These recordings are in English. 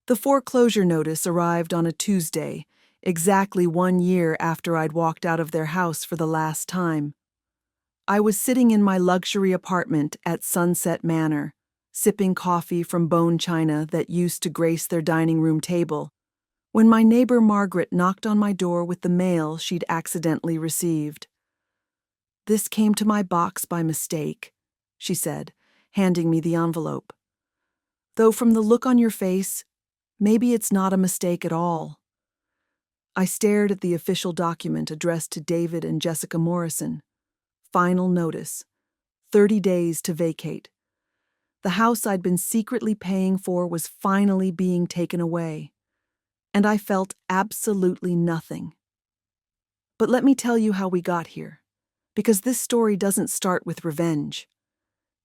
The foreclosure notice arrived on a Tuesday, exactly 1 year after I'd walked out of their house for the last time. I was sitting in my luxury apartment at Sunset Manor, sipping coffee from bone china that used to grace their dining room table, when my neighbor Margaret knocked on my door with the mail she'd accidentally received. "This came to my box by mistake," she said, handing me the envelope. "Though from the look on your face, maybe it's not a mistake at all." I stared at the official document addressed to David and Jessica Morrison. Final notice. 30 days to vacate. The house I'd been secretly paying for was finally being taken away, and I felt absolutely nothing. But let me tell you how we got here, because this story doesn't start with revenge.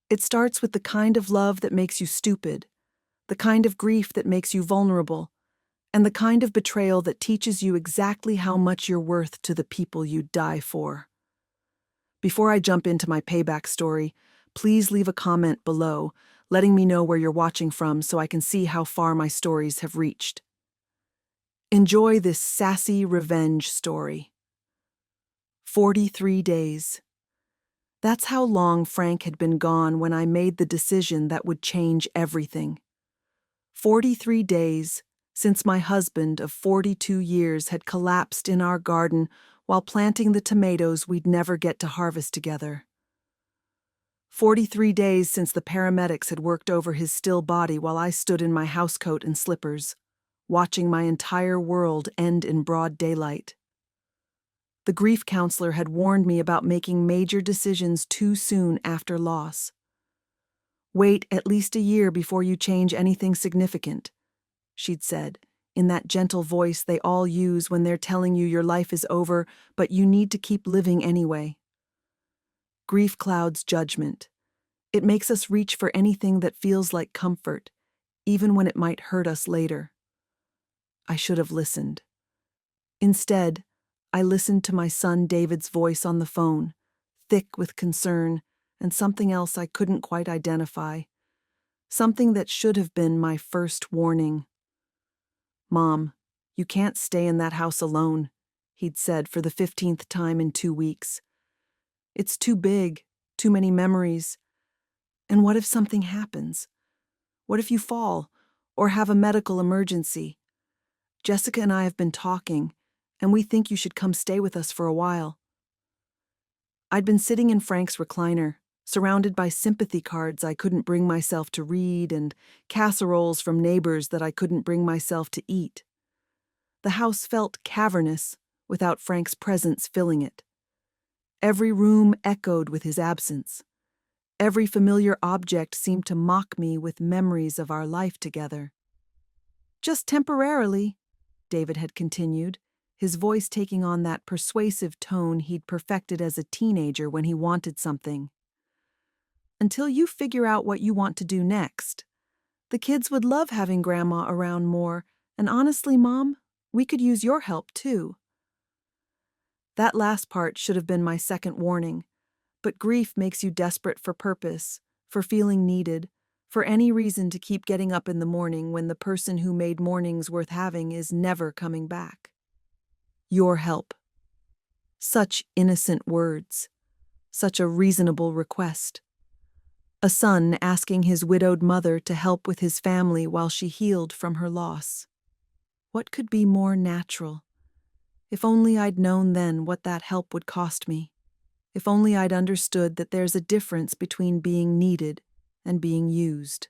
It starts with the kind of love that makes you stupid, the kind of grief that makes you vulnerable, and the kind of betrayal that teaches you exactly how much you're worth to the people you'd die for. Before I jump into my payback story, please leave a comment below, letting me know where you're watching from so I can see how far my stories have reached. Enjoy this sassy revenge story. 43 days. That's how long Frank had been gone when I made the decision that would change everything. 43 days since my husband of 42 years had collapsed in our garden while planting the tomatoes we'd never get to harvest together. 43 days since the paramedics had worked over his still body while I stood in my housecoat and slippers, watching my entire world end in broad daylight. The grief counselor had warned me about making major decisions too soon after loss. "Wait at least a year before you change anything significant," she'd said, in that gentle voice they all use when they're telling you your life is over, but you need to keep living anyway. Grief clouds judgment. It makes us reach for anything that feels like comfort, even when it might hurt us later. I should have listened. Instead, I listened to my son David's voice on the phone, thick with concern and something else I couldn't quite identify. Something that should have been my first warning. "Mom, you can't stay in that house alone," he'd said for the 15th time in 2 weeks. "It's too big, too many memories. And what if something happens? What if you fall, or have a medical emergency? Jessica and I have been talking, and we think you should come stay with us for a while." I'd been sitting in Frank's recliner, surrounded by sympathy cards I couldn't bring myself to read and casseroles from neighbors that I couldn't bring myself to eat. The house felt cavernous without Frank's presence filling it. Every room echoed with his absence. Every familiar object seemed to mock me with memories of our life together. "Just temporarily," David had continued, his voice taking on that persuasive tone he'd perfected as a teenager when he wanted something. "Until you figure out what you want to do next. The kids would love having Grandma around more, and honestly, Mom, we could use your help too." That last part should have been my second warning, but grief makes you desperate for purpose, for feeling needed, for any reason to keep getting up in the morning when the person who made mornings worth having is never coming back. Your help. Such innocent words. Such a reasonable request. A son asking his widowed mother to help with his family while she healed from her loss. What could be more natural? If only I'd known then what that help would cost me. If only I'd understood that there's a difference between being needed and being used.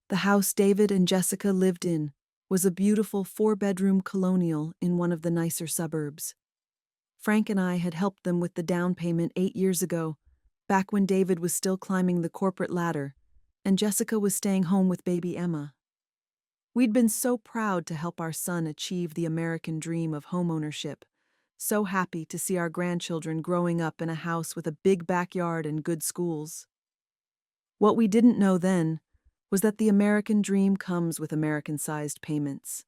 The house David and Jessica lived in was a beautiful 4-bedroom colonial in one of the nicer suburbs. Frank and I had helped them with the down payment 8 years ago, back when David was still climbing the corporate ladder, and Jessica was staying home with baby Emma. We'd been so proud to help our son achieve the American dream of homeownership, so happy to see our grandchildren growing up in a house with a big backyard and good schools. What we didn't know then was that the American dream comes with American-sized payments,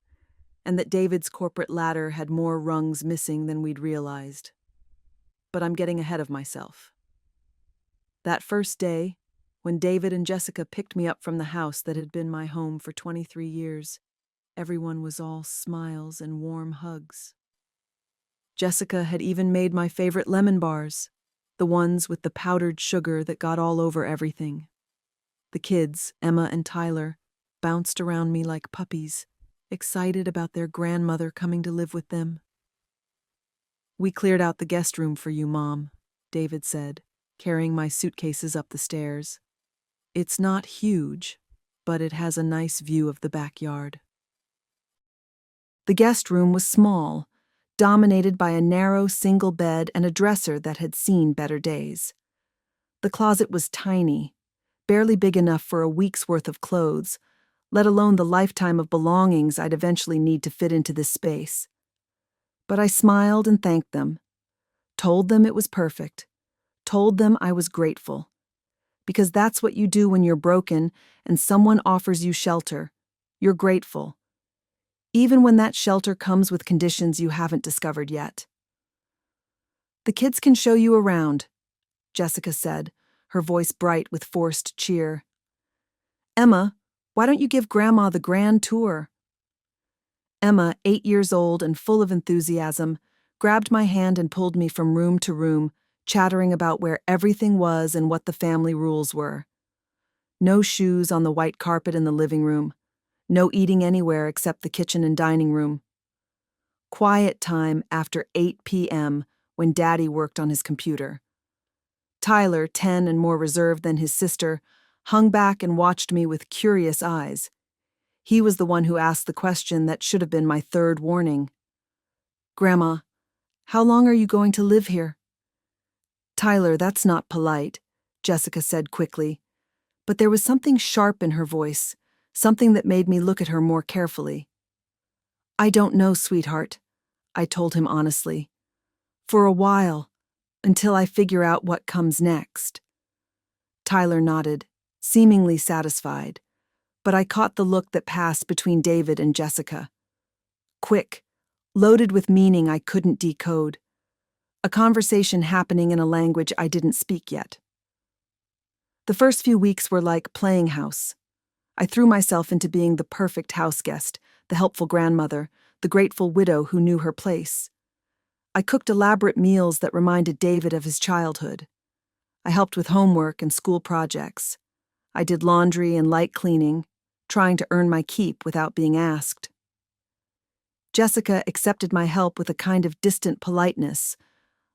and that David's corporate ladder had more rungs missing than we'd realized. But I'm getting ahead of myself. That first day, When David and Jessica picked me up from the house that had been my home for 23 years, everyone was all smiles and warm hugs. Jessica had even made my favorite lemon bars, the ones with the powdered sugar that got all over everything. The kids, Emma and Tyler, bounced around me like puppies, excited about their grandmother coming to live with them. "We cleared out the guest room for you, Mom," David said, carrying my suitcases up the stairs. "It's not huge, but it has a nice view of the backyard." The guest room was small, dominated by a narrow single bed and a dresser that had seen better days. The closet was tiny, barely big enough for a week's worth of clothes, let alone the lifetime of belongings I'd eventually need to fit into this space. But I smiled and thanked them, told them it was perfect, told them I was grateful. Because that's what you do when you're broken and someone offers you shelter. You're grateful, even when that shelter comes with conditions you haven't discovered yet. "The kids can show you around," Jessica said, her voice bright with forced cheer. "Emma, why don't you give Grandma the grand tour?" Emma, 8 years old and full of enthusiasm, grabbed my hand and pulled me from room to room, chattering about where everything was and what the family rules were. No shoes on the white carpet in the living room. No eating anywhere except the kitchen and dining room. Quiet time after 8 p.m. when Daddy worked on his computer. Tyler, 10 and more reserved than his sister, hung back and watched me with curious eyes. He was the one who asked the question that should have been my third warning. "Grandma, how long are you going to live here?" "Tyler, that's not polite," Jessica said quickly. But there was something sharp in her voice, something that made me look at her more carefully. "I don't know, sweetheart," I told him honestly. "For a while, until I figure out what comes next." Tyler nodded, seemingly satisfied, but I caught the look that passed between David and Jessica. Quick, loaded with meaning I couldn't decode. A conversation happening in a language I didn't speak yet. The first few weeks were like playing house. I threw myself into being the perfect house guest, the helpful grandmother, the grateful widow who knew her place. I cooked elaborate meals that reminded David of his childhood. I helped with homework and school projects. I did laundry and light cleaning, trying to earn my keep without being asked. Jessica accepted my help with a kind of distant politeness,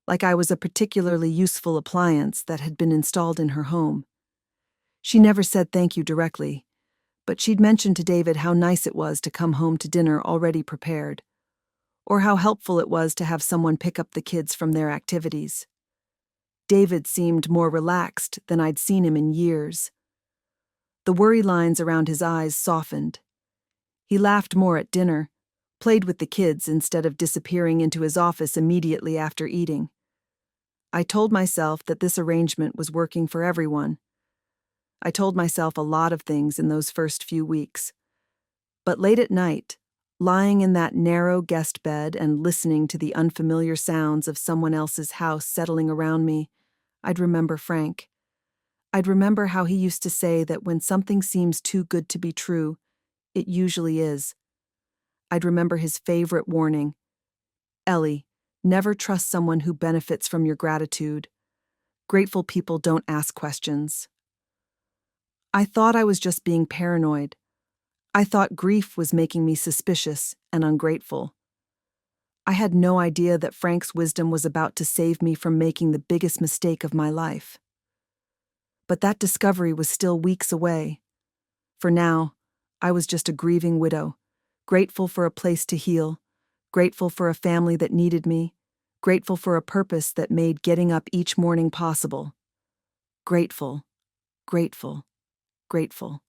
like I was a particularly useful appliance that had been installed in her home. She never said thank you directly, but she'd mentioned to David how nice it was to come home to dinner already prepared, or how helpful it was to have someone pick up the kids from their activities. David seemed more relaxed than I'd seen him in years. The worry lines around his eyes softened. He laughed more at dinner, played with the kids instead of disappearing into his office immediately after eating. I told myself that this arrangement was working for everyone. I told myself a lot of things in those first few weeks. But late at night, lying in that narrow guest bed and listening to the unfamiliar sounds of someone else's house settling around me, I'd remember Frank. I'd remember how he used to say that when something seems too good to be true, it usually is. I'd remember his favorite warning. "Ellie, never trust someone who benefits from your gratitude. Grateful people don't ask questions." I thought I was just being paranoid. I thought grief was making me suspicious and ungrateful. I had no idea that Frank's wisdom was about to save me from making the biggest mistake of my life. But that discovery was still weeks away. For now, I was just a grieving widow, grateful for a place to heal, grateful for a family that needed me, grateful for a purpose that made getting up each morning possible. Grateful, grateful, grateful.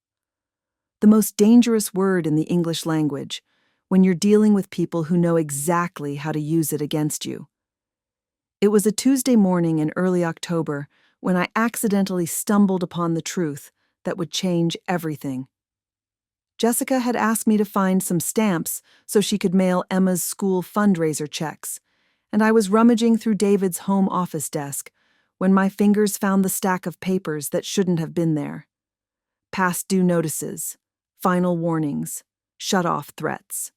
The most dangerous word in the English language, when you're dealing with people who know exactly how to use it against you. It was a Tuesday morning in early October when I accidentally stumbled upon the truth that would change everything. Jessica had asked me to find some stamps so she could mail Emma's school fundraiser checks, and I was rummaging through David's home office desk when my fingers found the stack of papers that shouldn't have been there. Past due notices, final warnings, shut-off threats.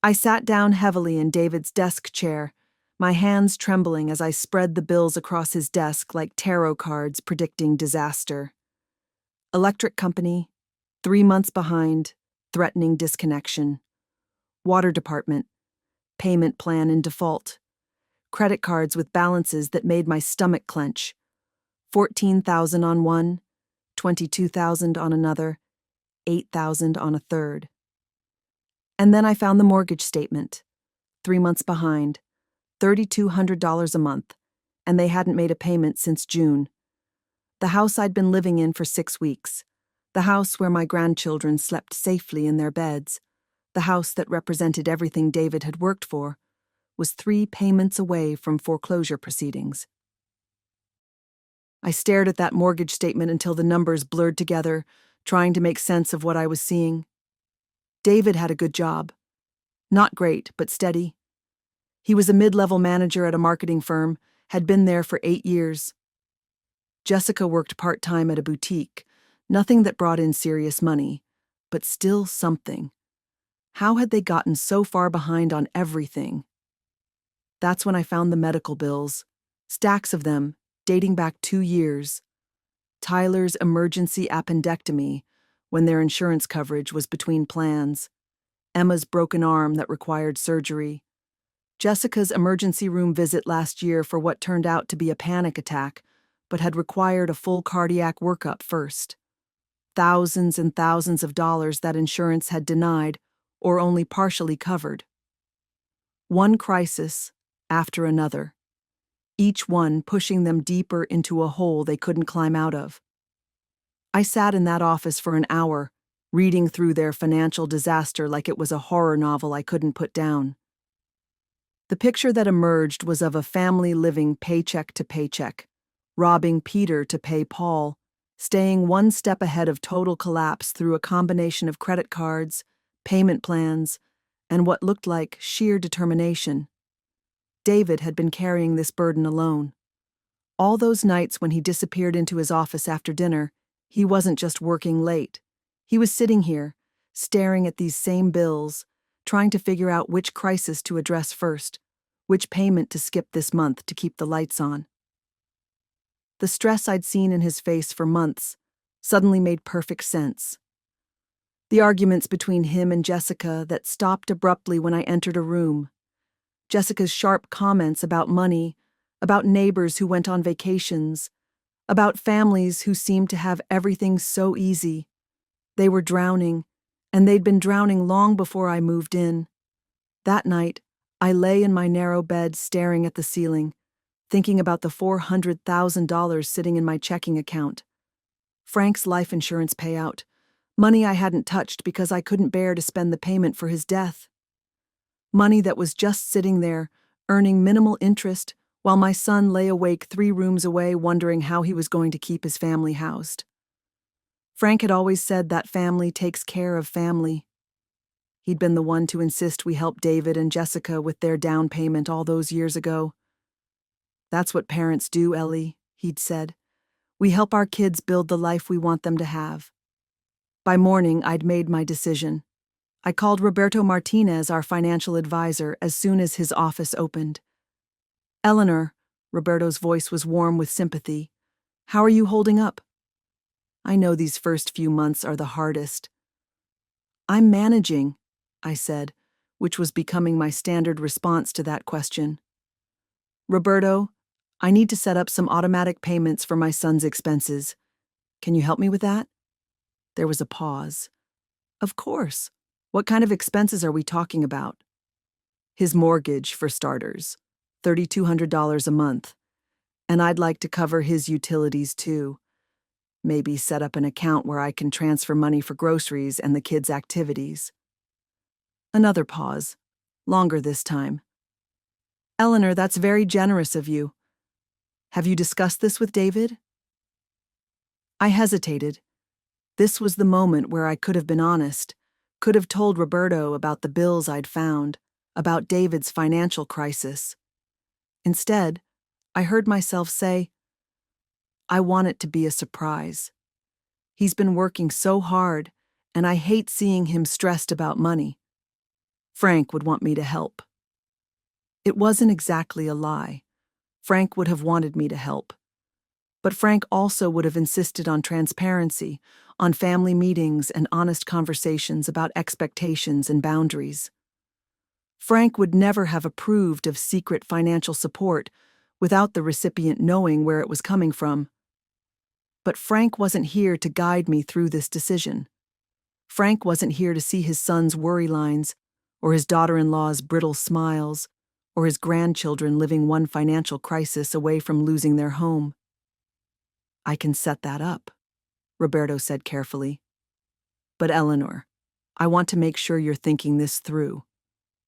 I sat down heavily in David's desk chair, my hands trembling as I spread the bills across his desk like tarot cards predicting disaster. Electric company, 3 months behind, threatening disconnection. Water department, payment plan in default. Credit cards with balances that made my stomach clench. 14,000 on one, 22,000 on another, 8,000 on a third. And then I found the mortgage statement. 3 months behind, $3,200 a month, and they hadn't made a payment since June. The house I'd been living in for 6 weeks. The house where my grandchildren slept safely in their beds. The house that represented everything David had worked for, was 3 payments away from foreclosure proceedings. I stared at that mortgage statement until the numbers blurred together, trying to make sense of what I was seeing. David had a good job. Not great, but steady. He was a mid-level manager at a marketing firm, had been there for 8 years. Jessica worked part-time at a boutique, nothing that brought in serious money, but still something. How had they gotten so far behind on everything? That's when I found the medical bills, stacks of them, dating back 2 years. Tyler's emergency appendectomy, when their insurance coverage was between plans. Emma's broken arm that required surgery. Jessica's emergency room visit last year for what turned out to be a panic attack, but had required a full cardiac workup first. Thousands and thousands of dollars that insurance had denied or only partially covered. One crisis after another, each one pushing them deeper into a hole they couldn't climb out of. I sat in that office for an hour, reading through their financial disaster like it was a horror novel I couldn't put down. The picture that emerged was of a family living paycheck to paycheck, robbing Peter to pay Paul, staying one step ahead of total collapse through a combination of credit cards, payment plans, and what looked like sheer determination. David had been carrying this burden alone. All those nights when he disappeared into his office after dinner, he wasn't just working late. He was sitting here, staring at these same bills, trying to figure out which crisis to address first, which payment to skip this month to keep the lights on. The stress I'd seen in his face for months suddenly made perfect sense. The arguments between him and Jessica that stopped abruptly when I entered a room. Jessica's sharp comments about money, about neighbors who went on vacations, about families who seemed to have everything so easy. They were drowning, and they'd been drowning long before I moved in. That night, I lay in my narrow bed staring at the ceiling, thinking about the $400,000 sitting in my checking account. Frank's life insurance payout, money I hadn't touched because I couldn't bear to spend the payment for his death. Money that was just sitting there, earning minimal interest, while my son lay awake 3 rooms away wondering how he was going to keep his family housed. Frank had always said that family takes care of family. He'd been the one to insist we help David and Jessica with their down payment all those years ago. "That's what parents do, Ellie," he'd said. "We help our kids build the life we want them to have." By morning, I'd made my decision. I called Roberto Martinez, our financial advisor, as soon as his office opened. "Eleanor," Roberto's voice was warm with sympathy, "how are you holding up? I know these first few months are the hardest." "I'm managing," I said, which was becoming my standard response to that question. "Roberto, I need to set up some automatic payments for my son's expenses. Can you help me with that?" There was a pause. "Of course. What kind of expenses are we talking about?" "His mortgage, for starters. $3,200 a month. And I'd like to cover his utilities, too. Maybe set up an account where I can transfer money for groceries and the kids' activities." Another pause. Longer this time. "Eleanor, that's very generous of you. Have you discussed this with David?" I hesitated. This was the moment where I could have been honest, could have told Roberto about the bills I'd found, about David's financial crisis. Instead, I heard myself say, I want it to be a surprise. He's been working so hard, and I hate seeing him stressed about money. Frank would want me to help. It wasn't exactly a lie. Frank would have wanted me to help. But Frank also would have insisted on transparency, on family meetings and honest conversations about expectations and boundaries. Frank would never have approved of secret financial support without the recipient knowing where it was coming from. But Frank wasn't here to guide me through this decision. Frank wasn't here to see his son's worry lines, or his daughter-in-law's brittle smiles, or his grandchildren living one financial crisis away from losing their home. I can set that up, Roberto said carefully. But Eleanor, I want to make sure you're thinking this through.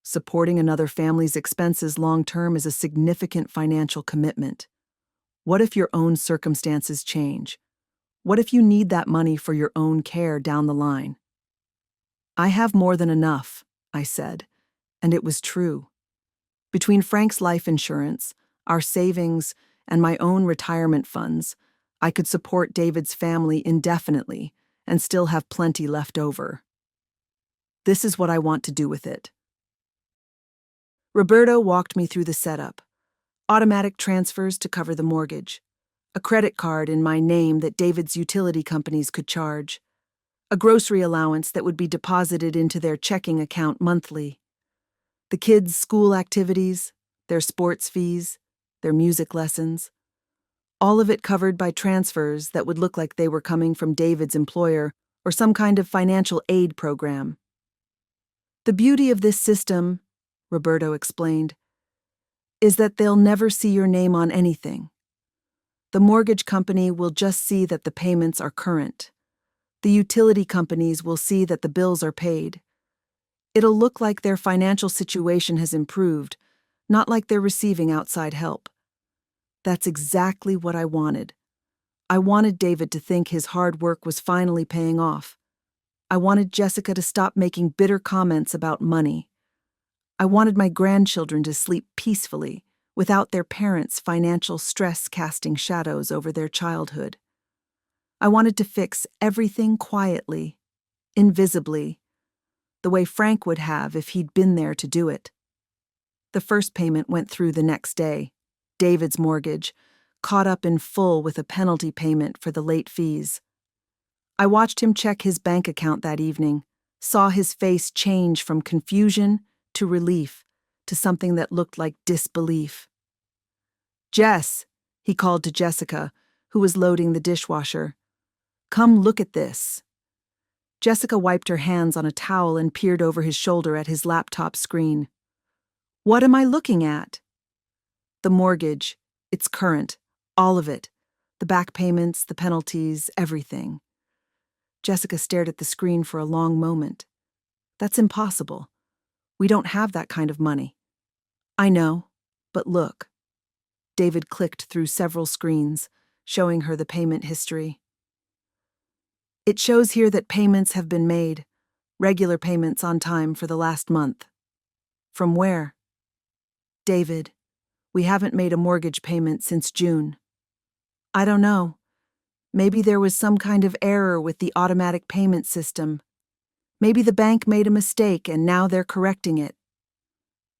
Supporting another family's expenses long-term is a significant financial commitment. What if your own circumstances change? What if you need that money for your own care down the line? I have more than enough, I said, and it was true. Between Frank's life insurance, our savings, and my own retirement funds, I could support David's family indefinitely and still have plenty left over. This is what I want to do with it. Roberto walked me through the setup. Automatic transfers to cover the mortgage. A credit card in my name that David's utility companies could charge. A grocery allowance that would be deposited into their checking account monthly. The kids' school activities, their sports fees, their music lessons. All of it covered by transfers that would look like they were coming from David's employer or some kind of financial aid program. The beauty of this system, Roberto explained, is that they'll never see your name on anything. The mortgage company will just see that the payments are current. The utility companies will see that the bills are paid. It'll look like their financial situation has improved, not like they're receiving outside help. That's exactly what I wanted. I wanted David to think his hard work was finally paying off. I wanted Jessica to stop making bitter comments about money. I wanted my grandchildren to sleep peacefully without their parents' financial stress casting shadows over their childhood. I wanted to fix everything quietly, invisibly, the way Frank would have if he'd been there to do it. The first payment went through the next day. David's mortgage, caught up in full with a penalty payment for the late fees. I watched him check his bank account that evening, saw his face change from confusion to relief to something that looked like disbelief. Jess, he called to Jessica, who was loading the dishwasher. Come look at this. Jessica wiped her hands on a towel and peered over his shoulder at his laptop screen. What am I looking at? The mortgage. It's current. All of it. The back payments, the penalties, everything. Jessica stared at the screen for a long moment. That's impossible. We don't have that kind of money. I know, but look. David clicked through several screens, showing her the payment history. It shows here that payments have been made, regular payments on time for the last month. From where? David, we haven't made a mortgage payment since June. I don't know. Maybe there was some kind of error with the automatic payment system. Maybe the bank made a mistake and now they're correcting it.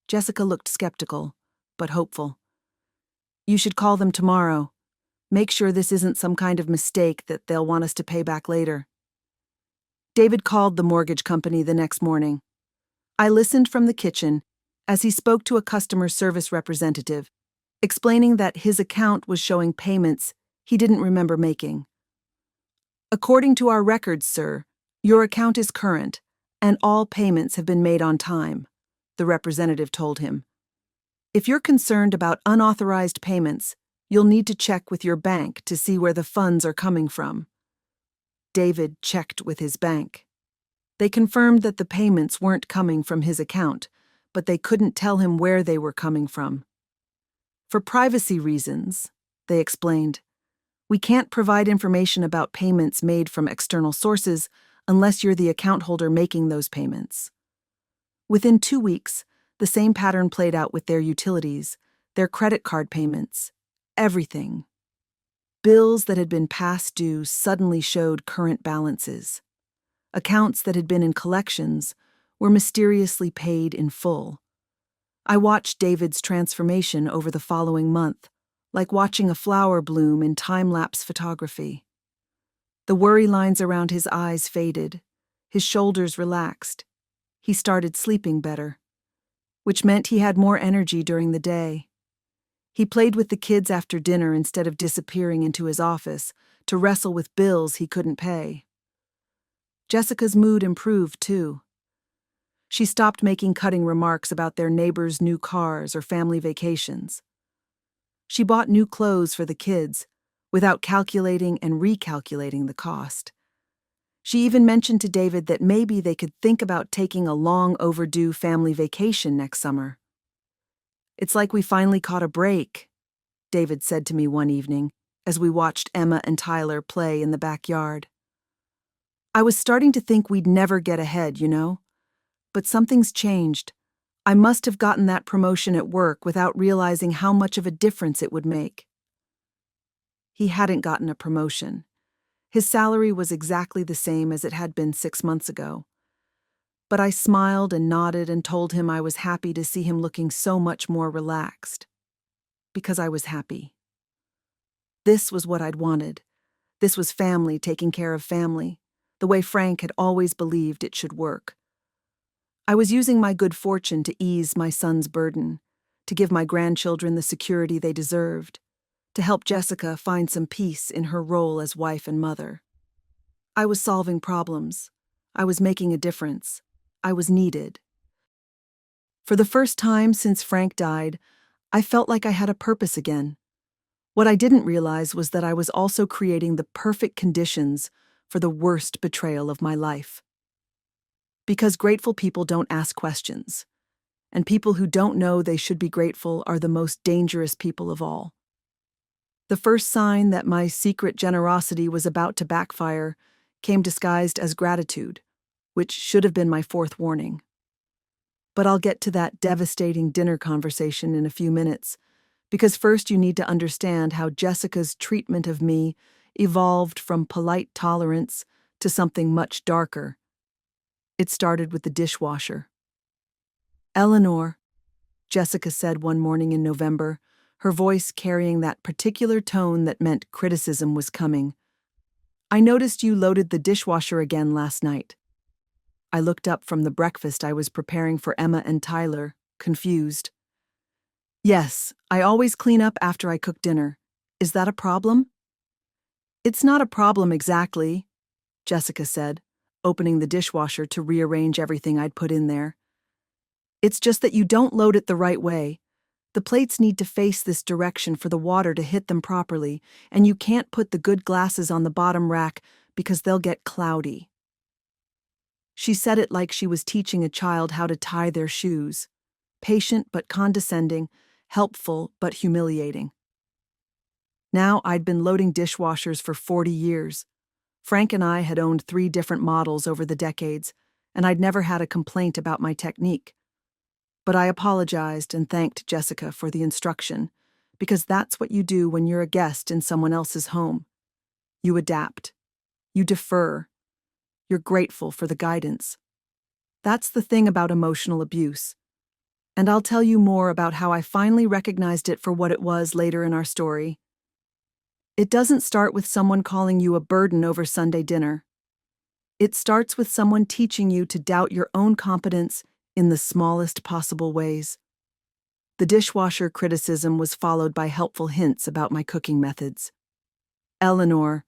Jessica looked skeptical, but hopeful. You should call them tomorrow. Make sure this isn't some kind of mistake that they'll want us to pay back later. David called the mortgage company the next morning. I listened from the kitchen as he spoke to a customer service representative, explaining that his account was showing payments he didn't remember making. According to our records, sir, your account is current, and all payments have been made on time, the representative told him. If you're concerned about unauthorized payments, you'll need to check with your bank to see where the funds are coming from. David checked with his bank. They confirmed that the payments weren't coming from his account, but they couldn't tell him where they were coming from. For privacy reasons, they explained, we can't provide information about payments made from external sources unless you're the account holder making those payments. Within 2 weeks, the same pattern played out with their utilities, their credit card payments, everything. Bills that had been past due suddenly showed current balances. Accounts that had been in collections were mysteriously paid in full. I watched David's transformation over the following month, like watching a flower bloom in time-lapse photography. The worry lines around his eyes faded, his shoulders relaxed. He started sleeping better, which meant he had more energy during the day. He played with the kids after dinner instead of disappearing into his office to wrestle with bills he couldn't pay. Jessica's mood improved, too. She stopped making cutting remarks about their neighbors' new cars or family vacations. She bought new clothes for the kids, without calculating and recalculating the cost. She even mentioned to David that maybe they could think about taking a long overdue family vacation next summer. "It's like we finally caught a break," David said to me one evening as we watched Emma and Tyler play in the backyard. "I was starting to think we'd never get ahead, you know? But something's changed. I must have gotten that promotion at work without realizing how much of a difference it would make." He hadn't gotten a promotion. His salary was exactly the same as it had been 6 months ago. But I smiled and nodded and told him I was happy to see him looking so much more relaxed. Because I was happy. This was what I'd wanted. This was family taking care of family, the way Frank had always believed it should work. I was using my good fortune to ease my son's burden, to give my grandchildren the security they deserved, to help Jessica find some peace in her role as wife and mother. I was solving problems. I was making a difference. I was needed. For the first time since Frank died, I felt like I had a purpose again. What I didn't realize was that I was also creating the perfect conditions for the worst betrayal of my life. Because grateful people don't ask questions, and people who don't know they should be grateful are the most dangerous people of all. The first sign that my secret generosity was about to backfire came disguised as gratitude, which should have been my fourth warning. But I'll get to that devastating dinner conversation in a few minutes, because first you need to understand how Jessica's treatment of me evolved from polite tolerance to something much darker. It started with the dishwasher. "Eleanor," Jessica said one morning in November, her voice carrying that particular tone that meant criticism was coming. "I noticed you loaded the dishwasher again last night." I looked up from the breakfast I was preparing for Emma and Tyler, confused. "Yes, I always clean up after I cook dinner. Is that a problem?" "It's not a problem exactly," Jessica said, opening the dishwasher to rearrange everything I'd put in there. "It's just that you don't load it the right way. The plates need to face this direction for the water to hit them properly, and you can't put the good glasses on the bottom rack because they'll get cloudy." She said it like she was teaching a child how to tie their shoes. Patient but condescending, helpful but humiliating. Now I'd been loading dishwashers for 40 years. Frank and I had owned 3 different models over the decades, and I'd never had a complaint about my technique. But I apologized and thanked Jessica for the instruction, because that's what you do when you're a guest in someone else's home. You adapt. You defer. You're grateful for the guidance. That's the thing about emotional abuse. And I'll tell you more about how I finally recognized it for what it was later in our story. It doesn't start with someone calling you a burden over Sunday dinner. It starts with someone teaching you to doubt your own competence in the smallest possible ways. The dishwasher criticism was followed by helpful hints about my cooking methods. "Eleanor,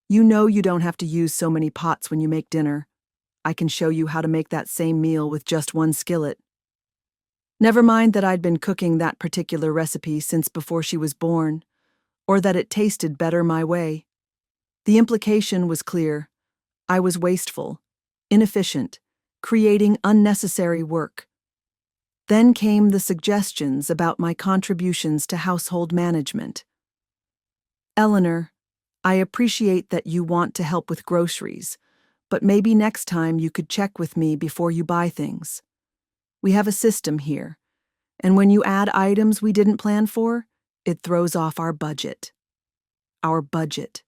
you know you don't have to use so many pots when you make dinner. I can show you how to make that same meal with just one skillet." Never mind that I'd been cooking that particular recipe since before she was born, or that it tasted better my way. The implication was clear. I was wasteful, inefficient, creating unnecessary work. Then came the suggestions about my contributions to household management. "Eleanor, I appreciate that you want to help with groceries, but maybe next time you could check with me before you buy things. We have a system here, and when you add items we didn't plan for, It throws off our budget. Our budget.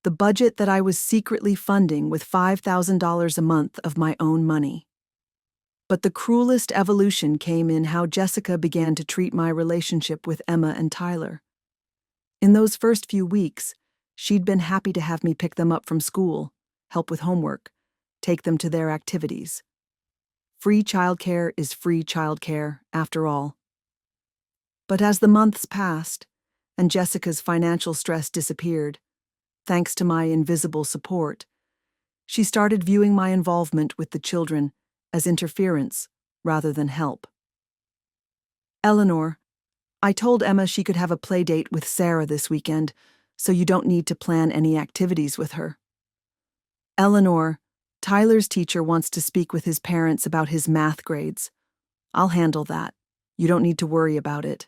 The budget that I was secretly funding with $5,000 a month of my own money. But the cruelest evolution came in how Jessica began to treat my relationship with Emma and Tyler. In those first few weeks, she'd been happy to have me pick them up from school, help with homework, take them to their activities. Free childcare is free childcare, after all. But as the months passed, and Jessica's financial stress disappeared, thanks to my invisible support, she started viewing my involvement with the children as interference rather than help. Eleanor, I told Emma she could have a play date with Sarah this weekend, so you don't need to plan any activities with her. Eleanor, Tyler's teacher wants to speak with his parents about his math grades. I'll handle that. You don't need to worry about it.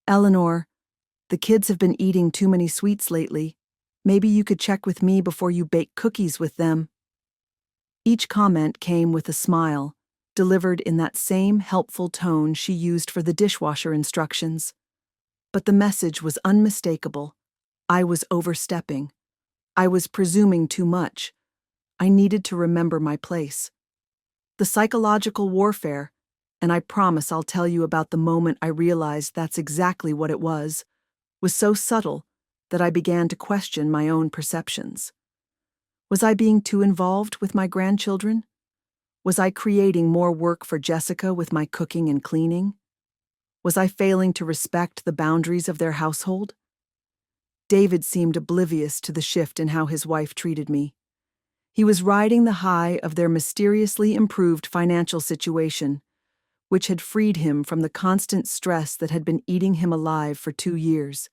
Eleanor, the kids have been eating too many sweets lately. Maybe you could check with me before you bake cookies with them. Each comment came with a smile, delivered in that same helpful tone she used for the dishwasher instructions. But the message was unmistakable. I was overstepping. I was presuming too much. I needed to remember my place. The psychological warfare, and I promise I'll tell you about the moment I realized that's exactly what it was so subtle that I began to question my own perceptions. Was I being too involved with my grandchildren? Was I creating more work for Jessica with my cooking and cleaning? Was I failing to respect the boundaries of their household? David seemed oblivious to the shift in how his wife treated me. He was riding the high of their mysteriously improved financial situation, which had freed him from the constant stress that had been eating him alive for 2 years.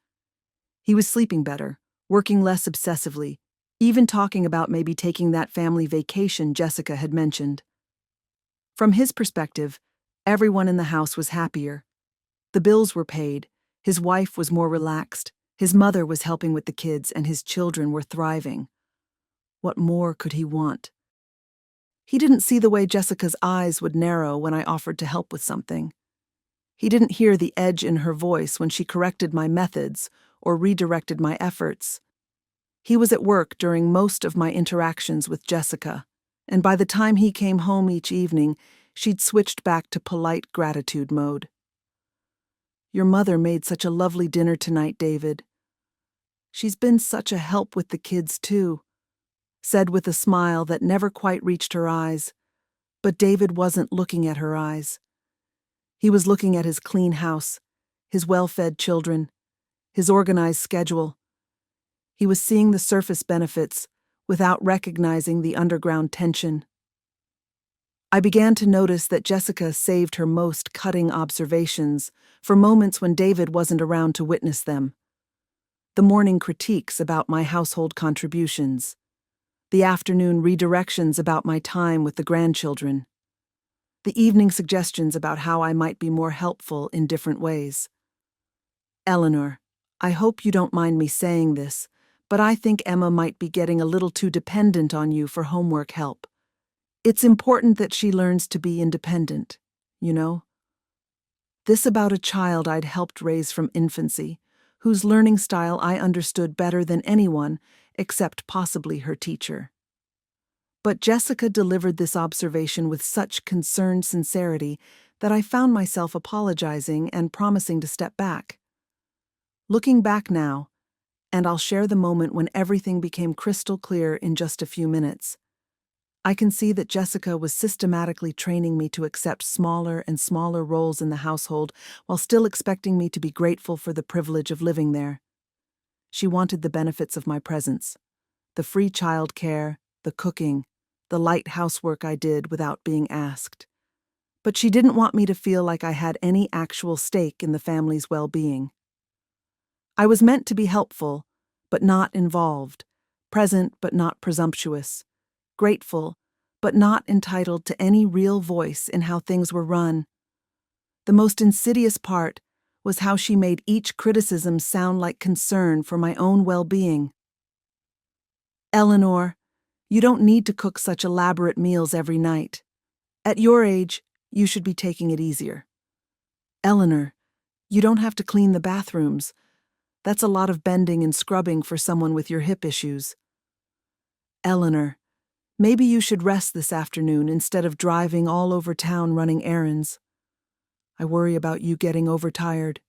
He was sleeping better, working less obsessively, even talking about maybe taking that family vacation Jessica had mentioned. From his perspective, everyone in the house was happier. The bills were paid, his wife was more relaxed, his mother was helping with the kids, and his children were thriving. What more could he want? He didn't see the way Jessica's eyes would narrow when I offered to help with something. He didn't hear the edge in her voice when she corrected my methods or redirected my efforts. He was at work during most of my interactions with Jessica, and by the time he came home each evening, she'd switched back to polite gratitude mode. Your mother made such a lovely dinner tonight, David. She's been such a help with the kids, too, said with a smile that never quite reached her eyes. But David wasn't looking at her eyes. He was looking at his clean house, his well-fed children, his organized schedule. He was seeing the surface benefits without recognizing the underground tension. I began to notice that Jessica saved her most cutting observations for moments when David wasn't around to witness them. The morning critiques about my household contributions, the afternoon redirections about my time with the grandchildren, the evening suggestions about how I might be more helpful in different ways. Eleanor, I hope you don't mind me saying this, but I think Emma might be getting a little too dependent on you for homework help. It's important that she learns to be independent, you know? This about a child I'd helped raise from infancy, whose learning style I understood better than anyone except possibly her teacher. But Jessica delivered this observation with such concerned sincerity that I found myself apologizing and promising to step back. Looking back now, and I'll share the moment when everything became crystal clear in just a few minutes, I can see that Jessica was systematically training me to accept smaller and smaller roles in the household while still expecting me to be grateful for the privilege of living there. She wanted the benefits of my presence, the free child care, the cooking, the light housework I did without being asked. But she didn't want me to feel like I had any actual stake in the family's well-being. I was meant to be helpful, but not involved, present but not presumptuous, grateful, but not entitled to any real voice in how things were run. The most insidious part was how she made each criticism sound like concern for my own well-being. Eleanor, you don't need to cook such elaborate meals every night. At your age, you should be taking it easier. Eleanor, You don't have to clean the bathrooms. That's a lot of bending and scrubbing for someone with your hip issues. Eleanor, maybe you should rest this afternoon instead of driving all over town running errands. I worry about you getting overtired.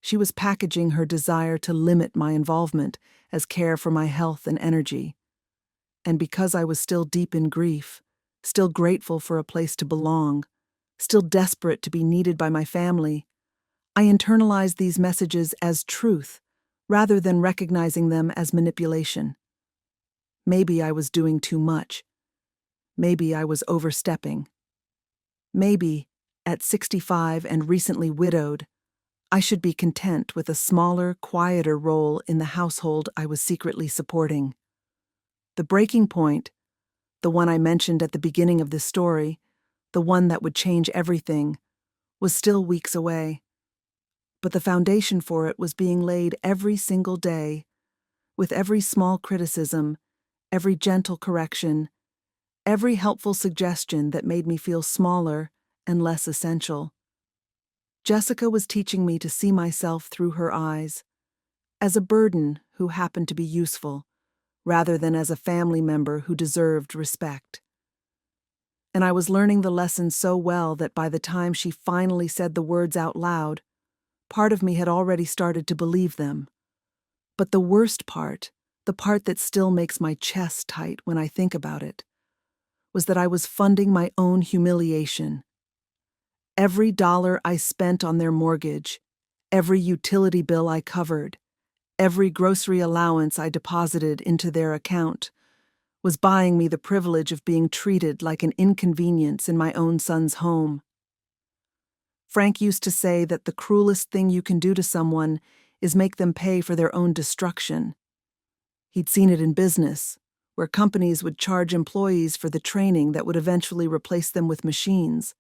She was packaging her desire to limit my involvement as care for my health and energy. And because I was still deep in grief, still grateful for a place to belong, still desperate to be needed by my family, I internalized these messages as truth rather than recognizing them as manipulation. Maybe I was doing too much. Maybe I was overstepping. Maybe, at 65 and recently widowed, I should be content with a smaller, quieter role in the household I was secretly supporting. The breaking point, the one I mentioned at the beginning of this story, the one that would change everything, was still weeks away. But the foundation for it was being laid every single day, with every small criticism, every gentle correction, every helpful suggestion that made me feel smaller and less essential. Jessica was teaching me to see myself through her eyes, as a burden who happened to be useful, rather than as a family member who deserved respect. And I was learning the lesson so well that by the time she finally said the words out loud, part of me had already started to believe them. But the worst part, the part that still makes my chest tight when I think about it, was that I was funding my own humiliation. Every dollar I spent on their mortgage, every utility bill I covered, every grocery allowance I deposited into their account, was buying me the privilege of being treated like an inconvenience in my own son's home. Frank used to say that the cruelest thing you can do to someone is make them pay for their own destruction. He'd seen it in business, where companies would charge employees for the training that would eventually replace them with machines.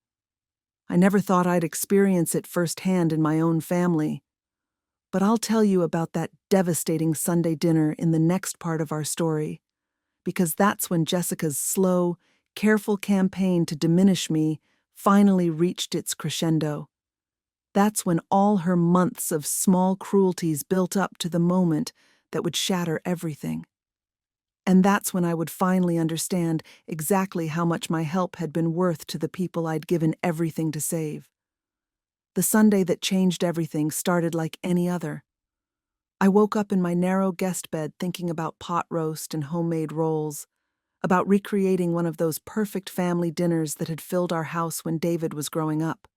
I never thought I'd experience it firsthand in my own family. But I'll tell you about that devastating Sunday dinner in the next part of our story, because that's when Jessica's slow, careful campaign to diminish me finally reached its crescendo. That's when all her months of small cruelties built up to the moment that would shatter everything. And that's when I would finally understand exactly how much my help had been worth to the people I'd given everything to save. The Sunday that changed everything started like any other. I woke up in my narrow guest bed thinking about pot roast and homemade rolls, about recreating one of those perfect family dinners that had filled our house when David was growing up.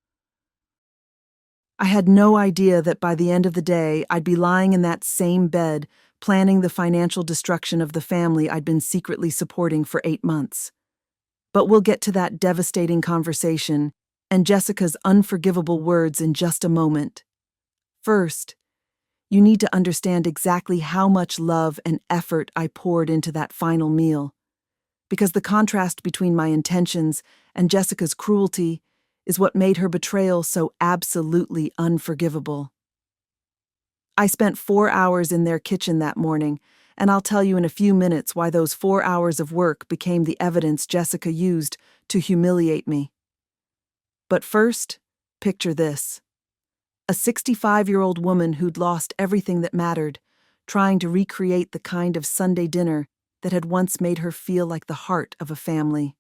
I had no idea that by the end of the day I'd be lying in that same bed, planning the financial destruction of the family I'd been secretly supporting for 8 months. But we'll get to that devastating conversation and Jessica's unforgivable words in just a moment. First, you need to understand exactly how much love and effort I poured into that final meal, because the contrast between my intentions and Jessica's cruelty is what made her betrayal so absolutely unforgivable. I spent 4 hours in their kitchen that morning, and I'll tell you in a few minutes why those 4 hours of work became the evidence Jessica used to humiliate me. But first, picture this. A 65-year-old woman who'd lost everything that mattered, trying to recreate the kind of Sunday dinner that had once made her feel like the heart of a family.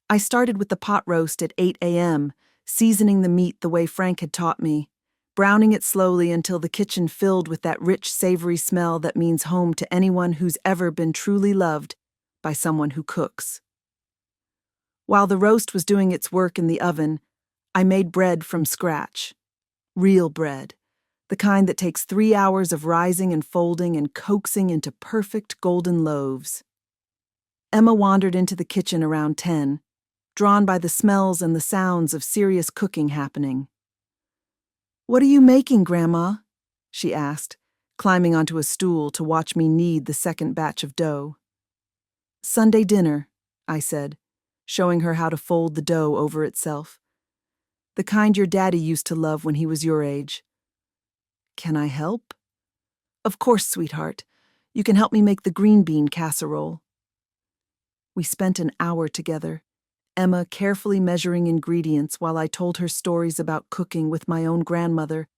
I started with the pot roast at 8 a.m., seasoning the meat the way Frank had taught me, browning it slowly until the kitchen filled with that rich, savory smell that means home to anyone who's ever been truly loved by someone who cooks. While the roast was doing its work in the oven, I made bread from scratch. Real bread, the kind that takes 3 hours of rising and folding and coaxing into perfect golden loaves. Emma wandered into the kitchen around 10, drawn by the smells and the sounds of serious cooking happening. "What are you making, Grandma?" she asked, climbing onto a stool to watch me knead the second batch of dough. "Sunday dinner," I said, showing her how to fold the dough over itself. "The kind your daddy used to love when he was your age." "Can I help?" "Of course, sweetheart. You can help me make the green bean casserole." We spent an hour together, Emma carefully measuring ingredients while I told her stories about cooking with my own grandmother,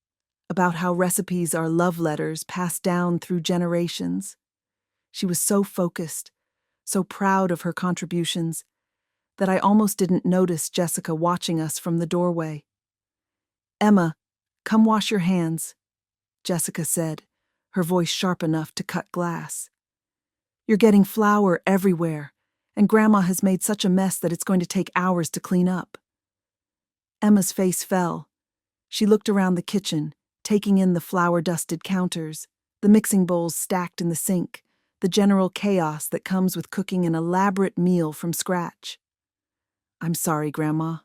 about how recipes are love letters passed down through generations. She was so focused, so proud of her contributions, that I almost didn't notice Jessica watching us from the doorway. "Emma, come wash your hands," Jessica said, her voice sharp enough to cut glass. "You're getting flour everywhere, and Grandma has made such a mess that it's going to take hours to clean up." Emma's face fell. She looked around the kitchen, taking in the flour-dusted counters, the mixing bowls stacked in the sink, the general chaos that comes with cooking an elaborate meal from scratch. "I'm sorry, Grandma,"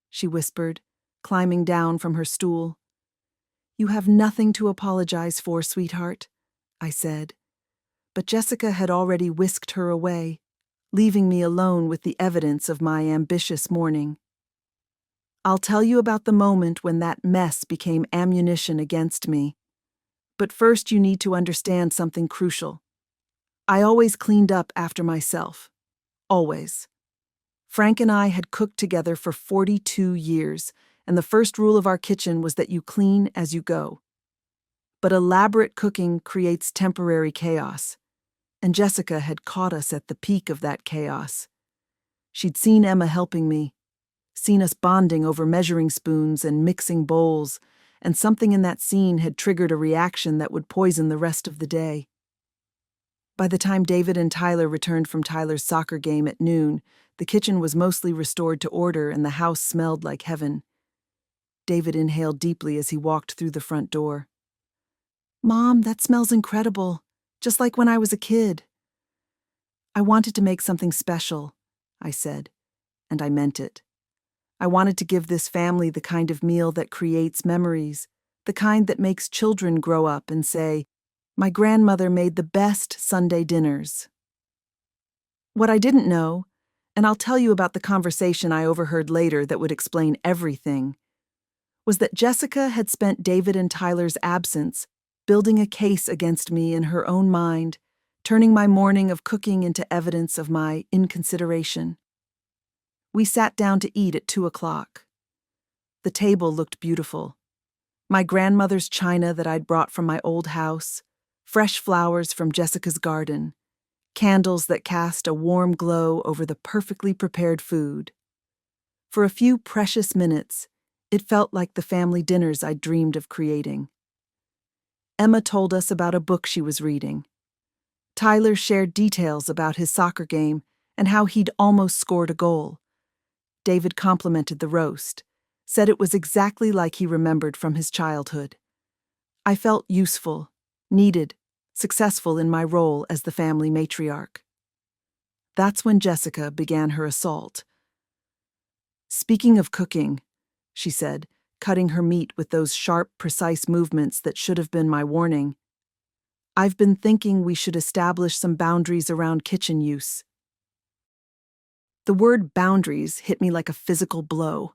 she whispered, climbing down from her stool. "You have nothing to apologize for, sweetheart," I said. But Jessica had already whisked her away, leaving me alone with the evidence of my ambitious morning. I'll tell you about the moment when that mess became ammunition against me. But first you need to understand something crucial. I always cleaned up after myself. Always. Frank and I had cooked together for 42 years, and the first rule of our kitchen was that you clean as you go. But elaborate cooking creates temporary chaos, and Jessica had caught us at the peak of that chaos. She'd seen Emma helping me, seen us bonding over measuring spoons and mixing bowls, and something in that scene had triggered a reaction that would poison the rest of the day. By the time David and Tyler returned from Tyler's soccer game at noon, the kitchen was mostly restored to order and the house smelled like heaven. David inhaled deeply as he walked through the front door. "Mom, that smells incredible, just like when I was a kid." "I wanted to make something special," I said, and I meant it. I wanted to give this family the kind of meal that creates memories, the kind that makes children grow up and say, "My grandmother made the best Sunday dinners." What I didn't know, and I'll tell you about the conversation I overheard later that would explain everything, was that Jessica had spent David and Tyler's absence building a case against me in her own mind, turning my morning of cooking into evidence of my inconsideration. We sat down to eat at 2:00. The table looked beautiful. My grandmother's china that I'd brought from my old house, fresh flowers from Jessica's garden, candles that cast a warm glow over the perfectly prepared food. For a few precious minutes, it felt like the family dinners I'd dreamed of creating. Emma told us about a book she was reading. Tyler shared details about his soccer game and how he'd almost scored a goal. David complimented the roast, said it was exactly like he remembered from his childhood. I felt useful, needed, successful in my role as the family matriarch. That's when Jessica began her assault. "Speaking of cooking," she said, cutting her meat with those sharp, precise movements that should have been my warning, "I've been thinking we should establish some boundaries around kitchen use." The word boundaries hit me like a physical blow.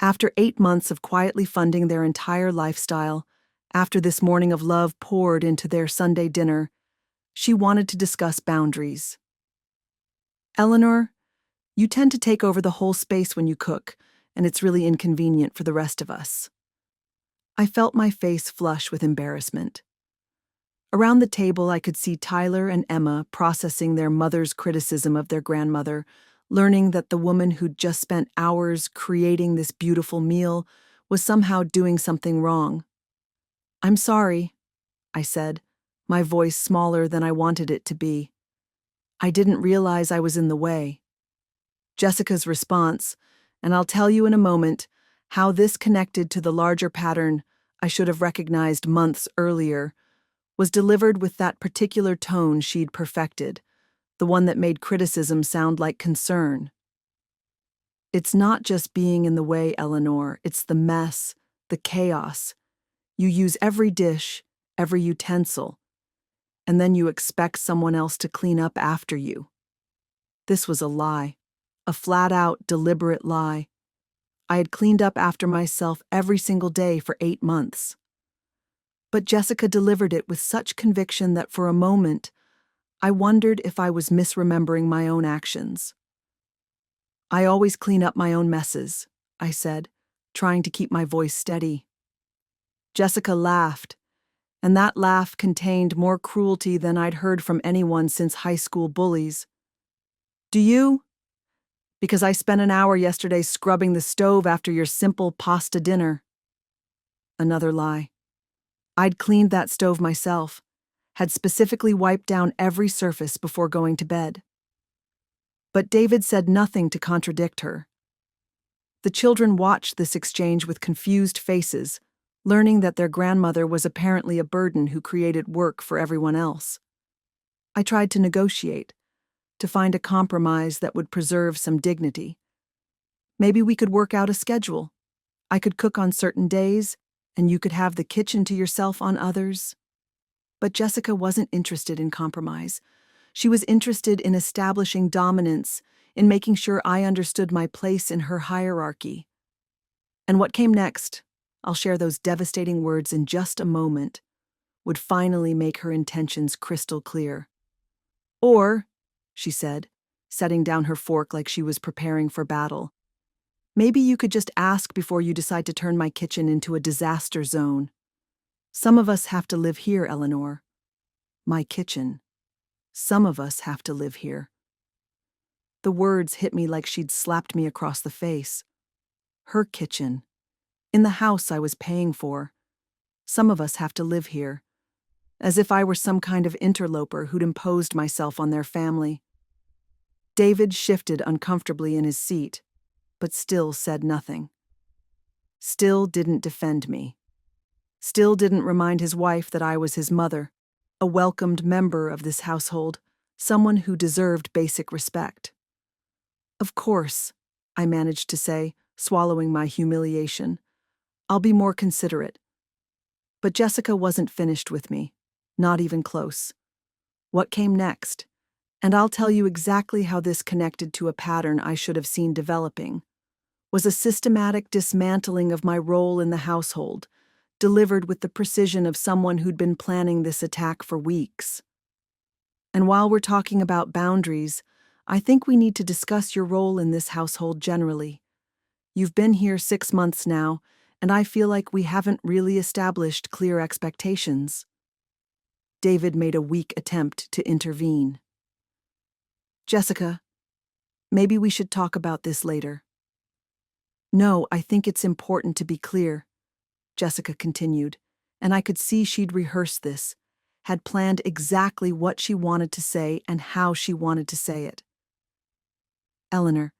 After 8 months of quietly funding their entire lifestyle, after this morning of love poured into their Sunday dinner, she wanted to discuss boundaries. "Eleanor, you tend to take over the whole space when you cook, and it's really inconvenient for the rest of us." I felt my face flush with embarrassment. Around the table, I could see Tyler and Emma processing their mother's criticism of their grandmother, learning that the woman who'd just spent hours creating this beautiful meal was somehow doing something wrong. "I'm sorry," I said, my voice smaller than I wanted it to be. I didn't realize I was in the way. Jessica's response, and I'll tell you in a moment how this connected to the larger pattern I should have recognized months earlier, was delivered with that particular tone she'd perfected, the one that made criticism sound like concern. "It's not just being in the way, Eleanor, it's the mess, the chaos. You use every dish, every utensil, and then you expect someone else to clean up after you." This was a lie, a flat-out, deliberate lie. I had cleaned up after myself every single day for 8 months. But Jessica delivered it with such conviction that for a moment, I wondered if I was misremembering my own actions. I always clean up my own messes, I said, trying to keep my voice steady. Jessica laughed, and that laugh contained more cruelty than I'd heard from anyone since high school bullies. Do you? Because I spent an hour yesterday scrubbing the stove after your simple pasta dinner. Another lie. I'd cleaned that stove myself, had specifically wiped down every surface before going to bed. But David said nothing to contradict her. The children watched this exchange with confused faces, learning that their grandmother was apparently a burden who created work for everyone else. I tried to negotiate, to find a compromise that would preserve some dignity. Maybe we could work out a schedule. I could cook on certain days, and you could have the kitchen to yourself on others. But Jessica wasn't interested in compromise. She was interested in establishing dominance, in making sure I understood my place in her hierarchy. And what came next, I'll share those devastating words in just a moment, would finally make her intentions crystal clear. Or, she said, setting down her fork like she was preparing for battle, maybe you could just ask before you decide to turn my kitchen into a disaster zone. Some of us have to live here, Eleanor. My kitchen. Some of us have to live here. The words hit me like she'd slapped me across the face. Her kitchen. In the house I was paying for. Some of us have to live here. As if I were some kind of interloper who'd imposed myself on their family. David shifted uncomfortably in his seat, but still said nothing. Still didn't defend me. Still didn't remind his wife that I was his mother, a welcomed member of this household, someone who deserved basic respect. Of course, I managed to say, swallowing my humiliation. I'll be more considerate. But Jessica wasn't finished with me, not even close. What came next? And I'll tell you exactly how this connected to a pattern I should have seen developing, was a systematic dismantling of my role in the household, delivered with the precision of someone who'd been planning this attack for weeks. And while we're talking about boundaries, I think we need to discuss your role in this household generally. You've been here 6 months now, and I feel like we haven't really established clear expectations. David made a weak attempt to intervene. Jessica, maybe we should talk about this later. No, I think it's important to be clear, Jessica continued, and I could see she'd rehearsed this, had planned exactly what she wanted to say and how she wanted to say it. Eleanor,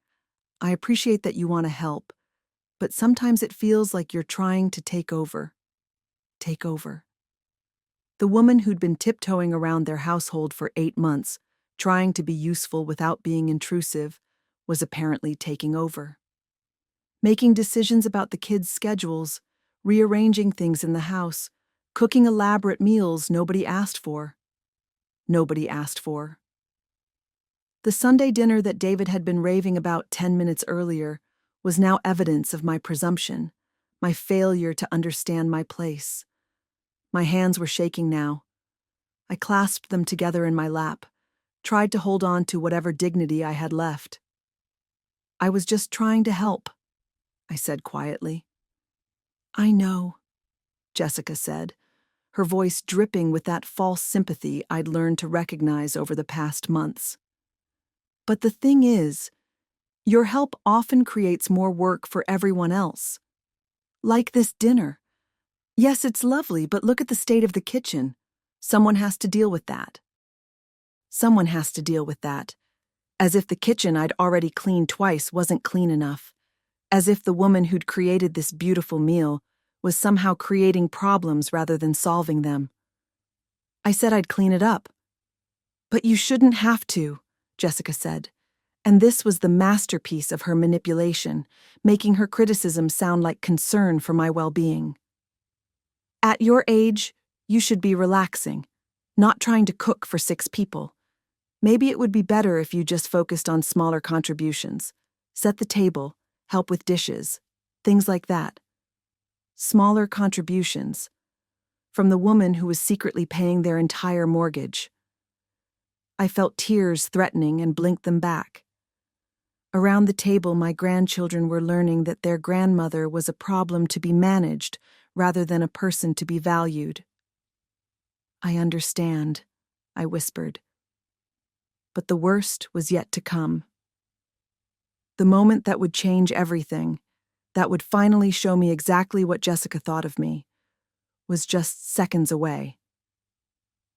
I appreciate that you want to help, but sometimes it feels like you're trying to take over. Take over. The woman who'd been tiptoeing around their household for 8 months, trying to be useful without being intrusive, was apparently taking over. Making decisions about the kids' schedules, rearranging things in the house, cooking elaborate meals nobody asked for. Nobody asked for. The Sunday dinner that David had been raving about 10 minutes earlier was now evidence of my presumption, my failure to understand my place. My hands were shaking now. I clasped them together in my lap, tried to hold on to whatever dignity I had left. I was just trying to help, I said quietly. I know, Jessica said, her voice dripping with that false sympathy I'd learned to recognize over the past months. But the thing is, your help often creates more work for everyone else. Like this dinner. Yes, it's lovely, but look at the state of the kitchen. Someone has to deal with that. Someone has to deal with that. As if the kitchen I'd already cleaned twice wasn't clean enough. As if the woman who'd created this beautiful meal was somehow creating problems rather than solving them. I said I'd clean it up. But you shouldn't have to, Jessica said. And this was the masterpiece of her manipulation, making her criticism sound like concern for my well-being. At your age, you should be relaxing, not trying to cook for 6 people. Maybe it would be better if you just focused on smaller contributions. Set the table, help with dishes, things like that. Smaller contributions. From the woman who was secretly paying their entire mortgage. I felt tears threatening and blinked them back. Around the table, my grandchildren were learning that their grandmother was a problem to be managed rather than a person to be valued. "I understand," I whispered. But the worst was yet to come. The moment that would change everything, that would finally show me exactly what Jessica thought of me, was just seconds away.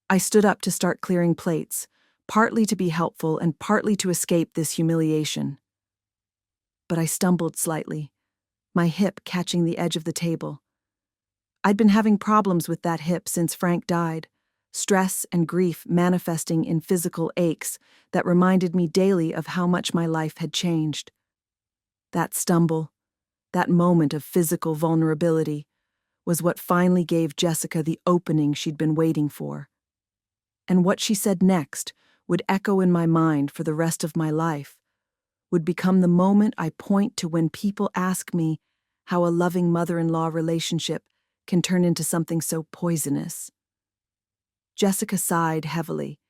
I stood up to start clearing plates, partly to be helpful and partly to escape this humiliation. But I stumbled slightly, my hip catching the edge of the table. I'd been having problems with that hip since Frank died, stress and grief manifesting in physical aches that reminded me daily of how much my life had changed. That stumble, that moment of physical vulnerability, was what finally gave Jessica the opening she'd been waiting for. And what she said next would echo in my mind for the rest of my life, would become the moment I point to when people ask me how a loving mother-in-law relationship can turn into something so poisonous. Jessica sighed heavily,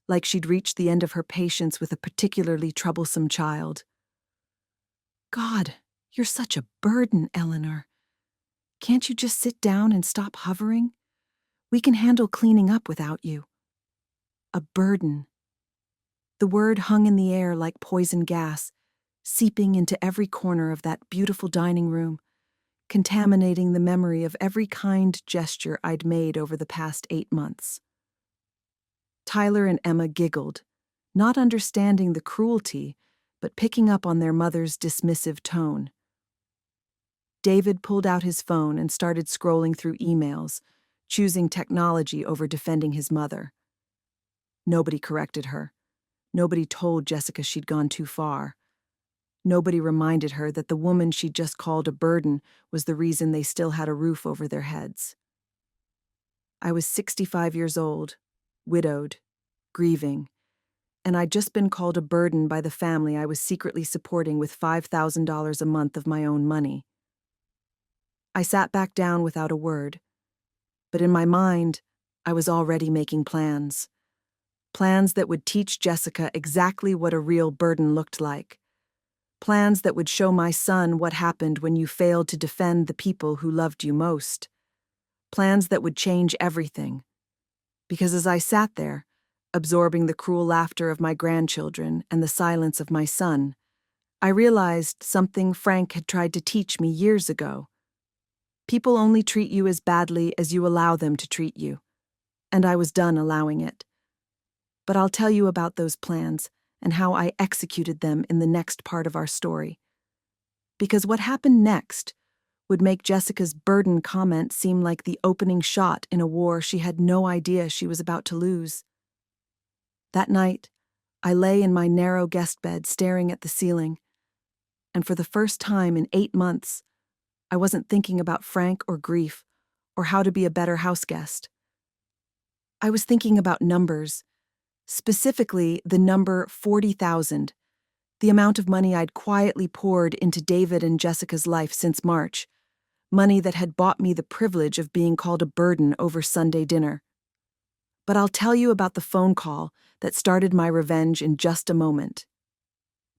like she'd reached the end of her patience with a particularly troublesome child. "God, you're such a burden, Eleanor. Can't you just sit down and stop hovering? We can handle cleaning up without you." A burden. The word hung in the air like poison gas, seeping into every corner of that beautiful dining room, contaminating the memory of every kind gesture I'd made over the past 8 months. Tyler and Emma giggled, not understanding the cruelty, but picking up on their mother's dismissive tone. David pulled out his phone and started scrolling through emails, choosing technology over defending his mother. Nobody corrected her. Nobody told Jessica she'd gone too far. Nobody reminded her that the woman she'd just called a burden was the reason they still had a roof over their heads. I was 65 years old, widowed, grieving, and I'd just been called a burden by the family I was secretly supporting with $5,000 a month of my own money. I sat back down without a word, but in my mind, I was already making plans. Plans that would teach Jessica exactly what a real burden looked like. Plans that would show my son what happened when you failed to defend the people who loved you most. Plans that would change everything. Because as I sat there, absorbing the cruel laughter of my grandchildren and the silence of my son, I realized something Frank had tried to teach me years ago. People only treat you as badly as you allow them to treat you. And I was done allowing it. But I'll tell you about those plans and how I executed them in the next part of our story. Because what happened next would make Jessica's burden comment seem like the opening shot in a war she had no idea she was about to lose. That night, I lay in my narrow guest bed staring at the ceiling, and for the first time in 8 months, I wasn't thinking about Frank or grief or how to be a better houseguest. I was thinking about numbers, specifically the number 40,000, the amount of money I'd quietly poured into David and Jessica's life since March, money that had bought me the privilege of being called a burden over Sunday dinner. But I'll tell you about the phone call that started my revenge in just a moment.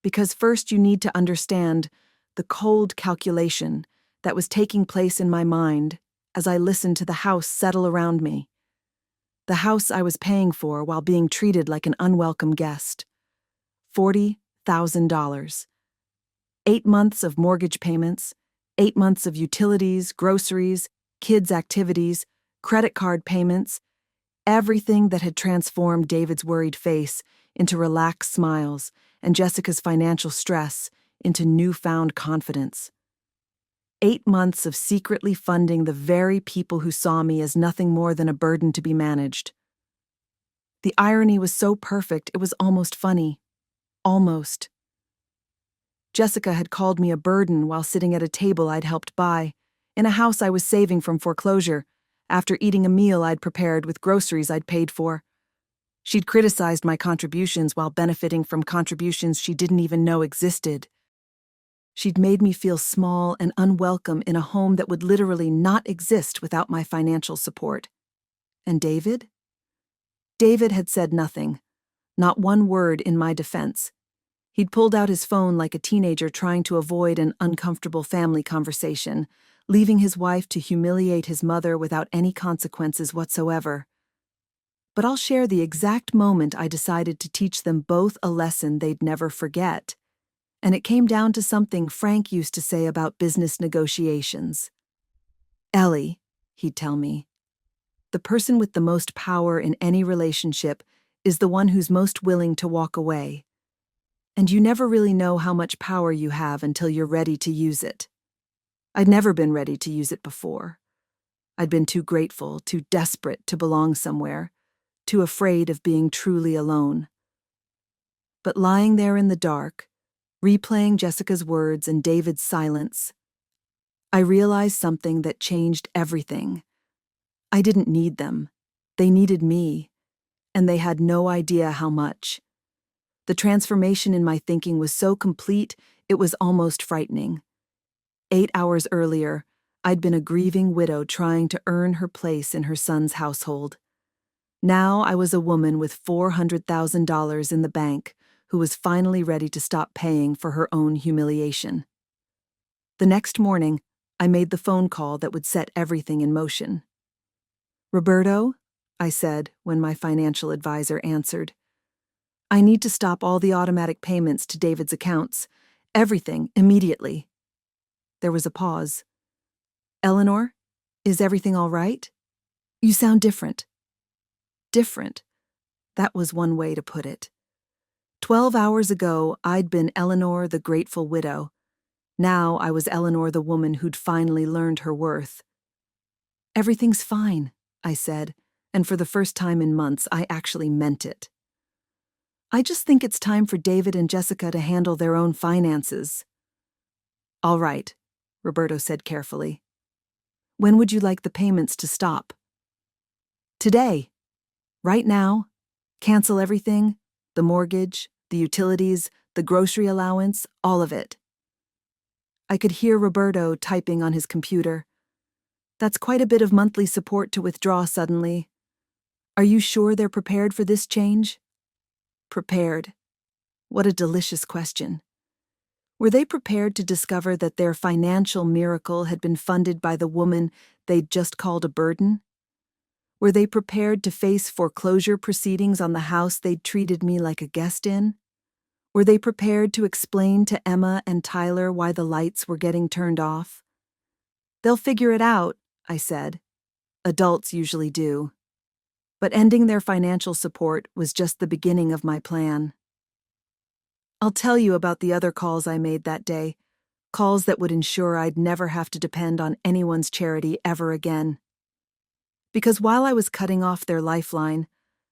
Because first you need to understand the cold calculation that was taking place in my mind as I listened to the house settle around me. The house I was paying for while being treated like an unwelcome guest. $40,000. 8 months of mortgage payments, 8 months of utilities, groceries, kids' activities, credit card payments, everything that had transformed David's worried face into relaxed smiles and Jessica's financial stress into newfound confidence. 8 months of secretly funding the very people who saw me as nothing more than a burden to be managed. The irony was so perfect it was almost funny. Almost. Jessica had called me a burden while sitting at a table I'd helped buy, in a house I was saving from foreclosure, after eating a meal I'd prepared with groceries I'd paid for. She'd criticized my contributions while benefiting from contributions she didn't even know existed. She'd made me feel small and unwelcome in a home that would literally not exist without my financial support. And David? David had said nothing, not one word in my defense. He'd pulled out his phone like a teenager trying to avoid an uncomfortable family conversation, leaving his wife to humiliate his mother without any consequences whatsoever. But I'll share the exact moment I decided to teach them both a lesson they'd never forget. And it came down to something Frank used to say about business negotiations. "Ellie," he'd tell me, "the person with the most power in any relationship is the one who's most willing to walk away. And you never really know how much power you have until you're ready to use it." I'd never been ready to use it before. I'd been too grateful, too desperate to belong somewhere, too afraid of being truly alone. But lying there in the dark, replaying Jessica's words and David's silence, I realized something that changed everything. I didn't need them. They needed me, and they had no idea how much. The transformation in my thinking was so complete, it was almost frightening. 8 hours earlier, I'd been a grieving widow trying to earn her place in her son's household. Now I was a woman with $400,000 in the bank who was finally ready to stop paying for her own humiliation. The next morning, I made the phone call that would set everything in motion. "Roberto," I said when my financial advisor answered, "I need to stop all the automatic payments to David's accounts. Everything, immediately." There was a pause. "Eleanor, is everything all right? You sound different." Different. That was one way to put it. 12 hours ago, I'd been Eleanor the grateful widow. Now I was Eleanor the woman who'd finally learned her worth. "Everything's fine," I said, and for the first time in months, I actually meant it. "I just think it's time for David and Jessica to handle their own finances." "All right," Roberto said carefully. "When would you like the payments to stop?" "Today. Right now. Cancel everything, the mortgage, the utilities, the grocery allowance, all of it." I could hear Roberto typing on his computer. "That's quite a bit of monthly support to withdraw suddenly. Are you sure they're prepared for this change?" Prepared. What a delicious question. Were they prepared to discover that their financial miracle had been funded by the woman they'd just called a burden? Were they prepared to face foreclosure proceedings on the house they'd treated me like a guest in? Were they prepared to explain to Emma and Tyler why the lights were getting turned off? "They'll figure it out," I said. Adults usually do. But ending their financial support was just the beginning of my plan. I'll tell you about the other calls I made that day, calls that would ensure I'd never have to depend on anyone's charity ever again. Because while I was cutting off their lifeline,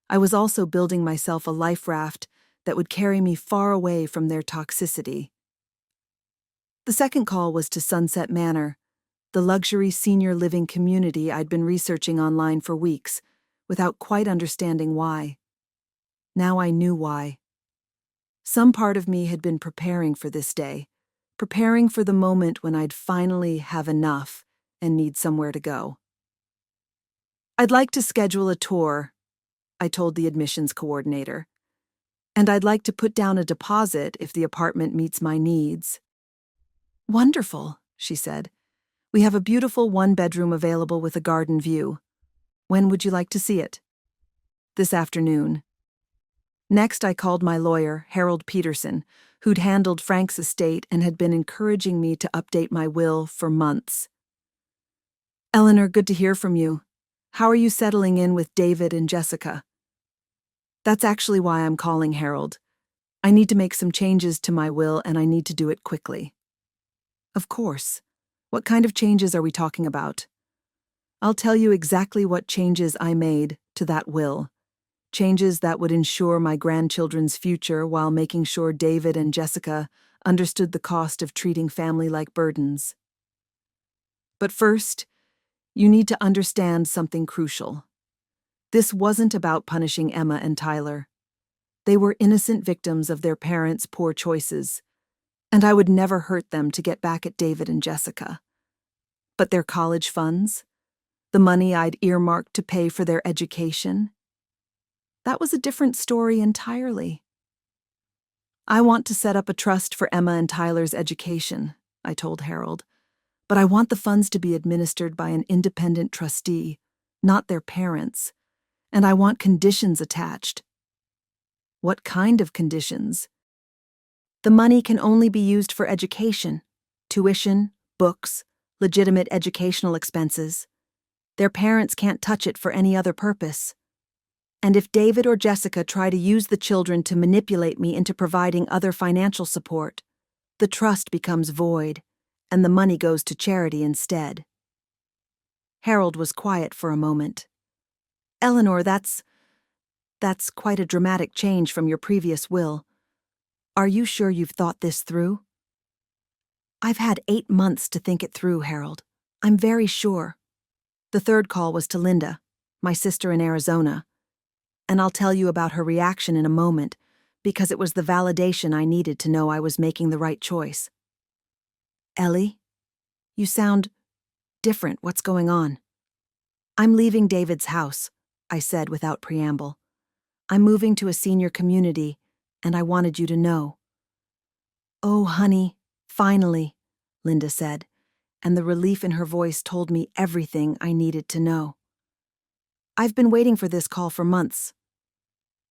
I was also building myself a life raft that would carry me far away from their toxicity. The second call was to Sunset Manor, the luxury senior living community I'd been researching online for weeks, without quite understanding why. Now I knew why. Some part of me had been preparing for this day, preparing for the moment when I'd finally have enough and need somewhere to go. "I'd like to schedule a tour," I told the admissions coordinator. "And I'd like to put down a deposit if the apartment meets my needs." "Wonderful," she said. "We have a beautiful one-bedroom available with a garden view. When would you like to see it?" "This afternoon." Next, I called my lawyer, Harold Peterson, who'd handled Frank's estate and had been encouraging me to update my will for months. "Eleanor, good to hear from you. How are you settling in with David and Jessica?" "That's actually why I'm calling, Harold. I need to make some changes to my will and I need to do it quickly." "Of course. What kind of changes are we talking about?" "I'll tell you exactly what changes I made to that will. Changes that would ensure my grandchildren's future while making sure David and Jessica understood the cost of treating family like burdens. But first, you need to understand something crucial. This wasn't about punishing Emma and Tyler. They were innocent victims of their parents' poor choices, and I would never hurt them to get back at David and Jessica. But their college funds, the money I'd earmarked to pay for their education, that was a different story entirely. I want to set up a trust for Emma and Tyler's education, I told Harold, but I want the funds to be administered by an independent trustee, not their parents, and I want conditions attached. What kind of conditions? The money can only be used for education, tuition, books, legitimate educational expenses. Their parents can't touch it for any other purpose. And if David or Jessica try to use the children to manipulate me into providing other financial support, the trust becomes void, and the money goes to charity instead. Harold was quiet for a moment. Eleanor, that's quite a dramatic change from your previous will. Are you sure you've thought this through? I've had 8 months to think it through, Harold. I'm very sure. The third call was to Linda, my sister in Arizona, and I'll tell you about her reaction in a moment, because it was the validation I needed to know I was making the right choice. Ellie, you sound different. What's going on? I'm leaving David's house, I said without preamble. I'm moving to a senior community, and I wanted you to know. Oh, honey, finally, Linda said, and the relief in her voice told me everything I needed to know. I've been waiting for this call for months.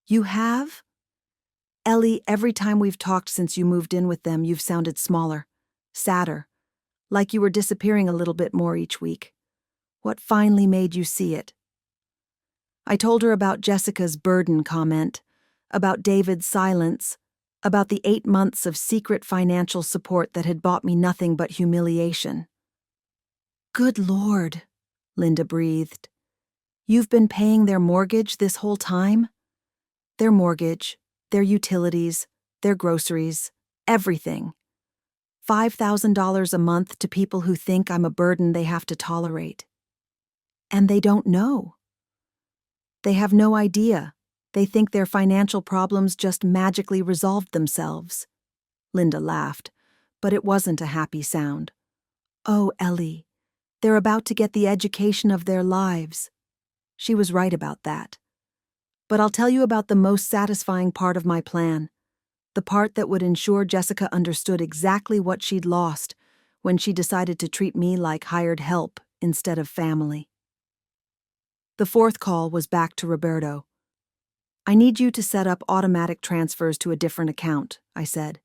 You have? Ellie, every time we've talked since you moved in with them, you've sounded smaller, sadder, like you were disappearing a little bit more each week. What finally made you see it? I told her about Jessica's burden comment, about David's silence, about the 8 months of secret financial support that had bought me nothing but humiliation. Good Lord, Linda breathed. You've been paying their mortgage this whole time? Their mortgage, their utilities, their groceries, everything. $5,000 a month to people who think I'm a burden they have to tolerate. And they don't know. They have no idea. They think their financial problems just magically resolved themselves. Linda laughed, but it wasn't a happy sound. Oh, Ellie, they're about to get the education of their lives. She was right about that. But I'll tell you about the most satisfying part of my plan, the part that would ensure Jessica understood exactly what she'd lost when she decided to treat me like hired help instead of family. The fourth call was back to Roberto. I need you to set up automatic transfers to a different account, I said.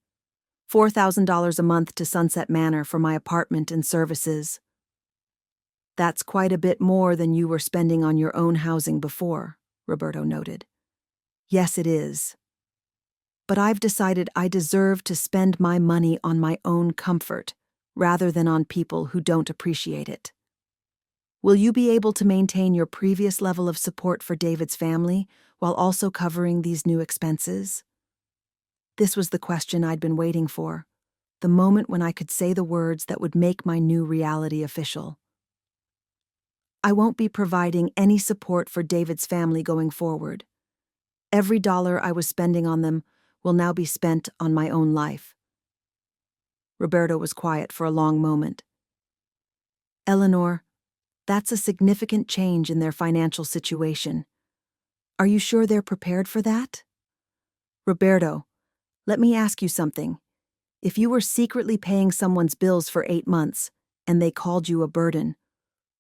$4,000 a month to Sunset Manor for my apartment and services. That's quite a bit more than you were spending on your own housing before, Roberto noted. Yes, it is. But I've decided I deserve to spend my money on my own comfort, rather than on people who don't appreciate it. Will you be able to maintain your previous level of support for David's family while also covering these new expenses? This was the question I'd been waiting for, the moment when I could say the words that would make my new reality official. I won't be providing any support for David's family going forward. Every dollar I was spending on them will now be spent on my own life. Roberto was quiet for a long moment. Eleanor, that's a significant change in their financial situation. Are you sure they're prepared for that? Roberto, let me ask you something. If you were secretly paying someone's bills for 8 months and they called you a burden,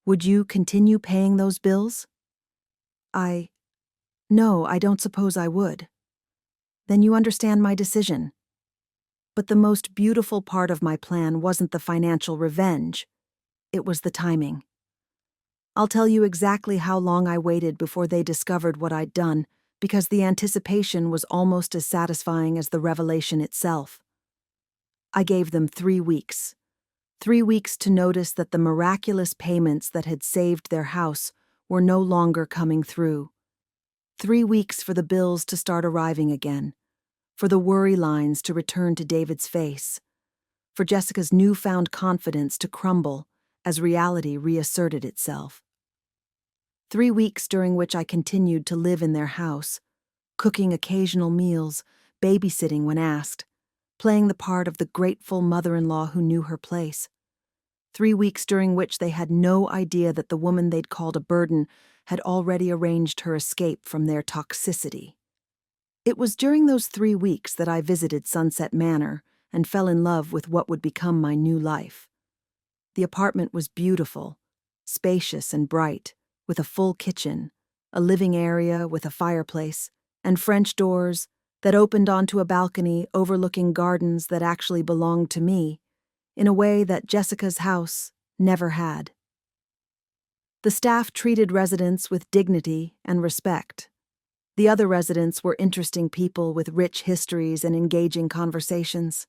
would you continue paying those bills? No, I don't suppose I would. Then you understand my decision. But the most beautiful part of my plan wasn't the financial revenge. It was the timing. I'll tell you exactly how long I waited before they discovered what I'd done, because the anticipation was almost as satisfying as the revelation itself. I gave them 3 weeks. 3 weeks to notice that the miraculous payments that had saved their house were no longer coming through. 3 weeks for the bills to start arriving again, for the worry lines to return to David's face, for Jessica's newfound confidence to crumble as reality reasserted itself. 3 weeks during which I continued to live in their house, cooking occasional meals, babysitting when asked, playing the part of the grateful mother-in-law who knew her place. 3 weeks during which they had no idea that the woman they'd called a burden had already arranged her escape from their toxicity. It was during those 3 weeks that I visited Sunset Manor and fell in love with what would become my new life. The apartment was beautiful, spacious and bright, with a full kitchen, a living area with a fireplace, and French doors that opened onto a balcony overlooking gardens that actually belonged to me, in a way that Jessica's house never had. The staff treated residents with dignity and respect. The other residents were interesting people with rich histories and engaging conversations.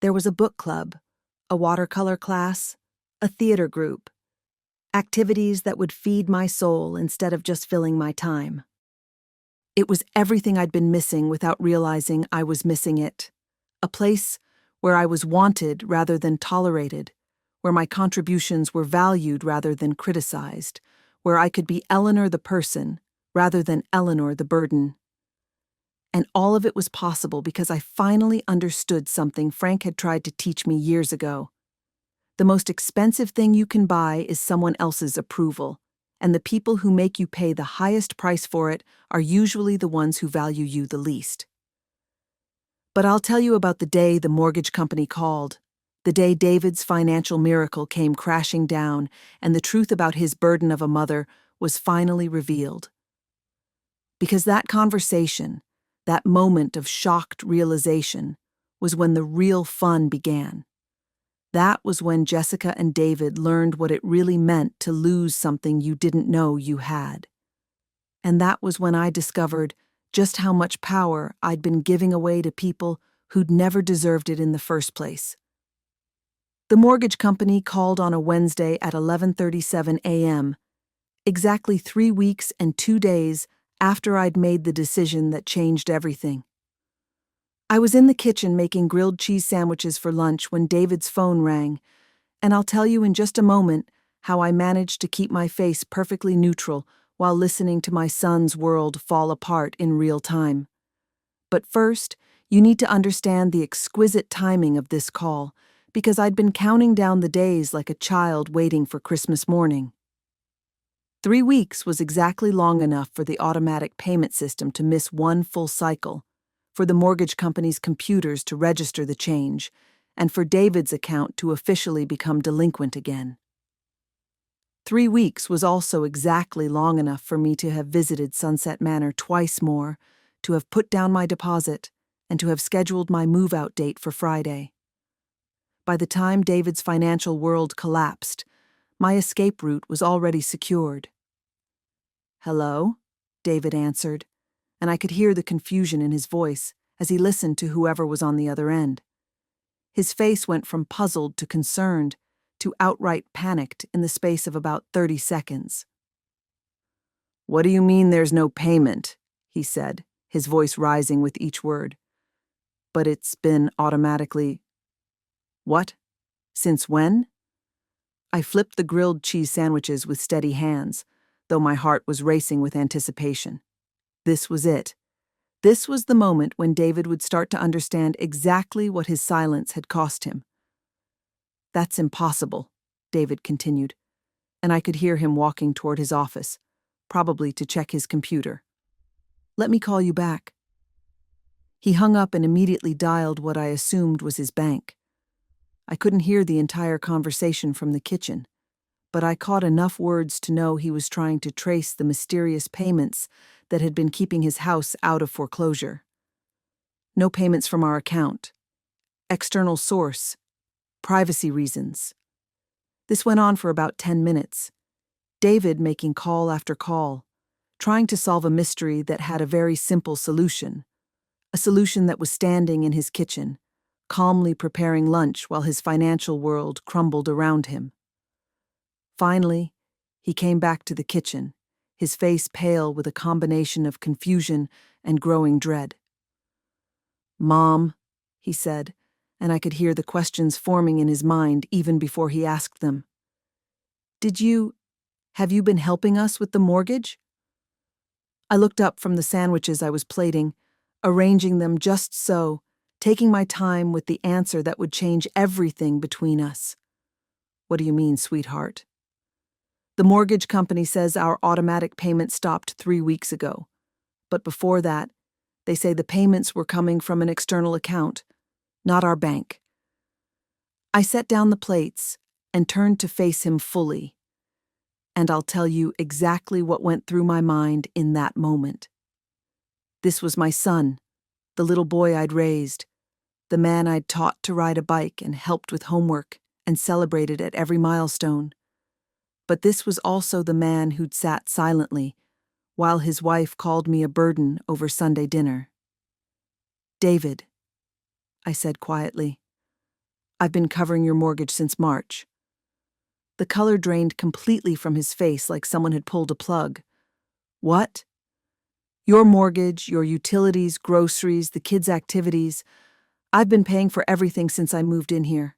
There was a book club, a watercolor class, a theater group, activities that would feed my soul instead of just filling my time. It was everything I'd been missing without realizing I was missing it. A place where I was wanted rather than tolerated, where my contributions were valued rather than criticized, where I could be Eleanor the person rather than Eleanor the burden. And all of it was possible because I finally understood something Frank had tried to teach me years ago. The most expensive thing you can buy is someone else's approval, and the people who make you pay the highest price for it are usually the ones who value you the least. But I'll tell you about the day the mortgage company called, the day David's financial miracle came crashing down, and the truth about his burden of a mother was finally revealed. Because that conversation, that moment of shocked realization, was when the real fun began. That was when Jessica and David learned what it really meant to lose something you didn't know you had. And that was when I discovered just how much power I'd been giving away to people who'd never deserved it in the first place. The mortgage company called on a Wednesday at 11:37 a.m., exactly 3 weeks and 2 days after I'd made the decision that changed everything. I was in the kitchen making grilled cheese sandwiches for lunch when David's phone rang, and I'll tell you in just a moment how I managed to keep my face perfectly neutral while listening to my son's world fall apart in real time. But first, you need to understand the exquisite timing of this call, because I'd been counting down the days like a child waiting for Christmas morning. 3 weeks was exactly long enough for the automatic payment system to miss one full cycle, for the mortgage company's computers to register the change, and for David's account to officially become delinquent again. 3 weeks was also exactly long enough for me to have visited Sunset Manor twice more, to have put down my deposit, and to have scheduled my move-out date for Friday. By the time David's financial world collapsed, my escape route was already secured. "Hello?" David answered, and I could hear the confusion in his voice as he listened to whoever was on the other end. His face went from puzzled to concerned to outright panicked in the space of about 30 seconds. "What do you mean there's no payment?" he said, his voice rising with each word. "But it's been automatically—" "What? Since when?" I flipped the grilled cheese sandwiches with steady hands, though my heart was racing with anticipation. This was it. This was the moment when David would start to understand exactly what his silence had cost him. "That's impossible," David continued, and I could hear him walking toward his office, probably to check his computer. "Let me call you back." He hung up and immediately dialed what I assumed was his bank. I couldn't hear the entire conversation from the kitchen, but I caught enough words to know he was trying to trace the mysterious payments that had been keeping his house out of foreclosure. No payments from our account. External source. Privacy reasons. This went on for about 10 minutes. David making call after call, trying to solve a mystery that had a very simple solution. A solution that was standing in his kitchen, calmly preparing lunch while his financial world crumbled around him. Finally, he came back to the kitchen, his face pale with a combination of confusion and growing dread. "Mom," he said, and I could hear the questions forming in his mind even before he asked them. Have you been helping us with the mortgage?" I looked up from the sandwiches I was plating, arranging them just so, taking my time with the answer that would change everything between us. "What do you mean, sweetheart?" "The mortgage company says our automatic payment stopped 3 weeks ago. But before that, They say the payments were coming from an external account, not our bank. I set down the plates and turned to face him fully, and I'll tell you exactly what went through my mind in that moment. This was my son, the little boy I'd raised, the man I'd taught to ride a bike and helped with homework and celebrated at every milestone. But this was also the man who'd sat silently while his wife called me a burden over Sunday dinner. "David," I said quietly, "I've been covering your mortgage since March." The color drained completely from his face like someone had pulled a plug. "What?" "Your mortgage, your utilities, groceries, the kids' activities. I've been paying for everything since I moved in here."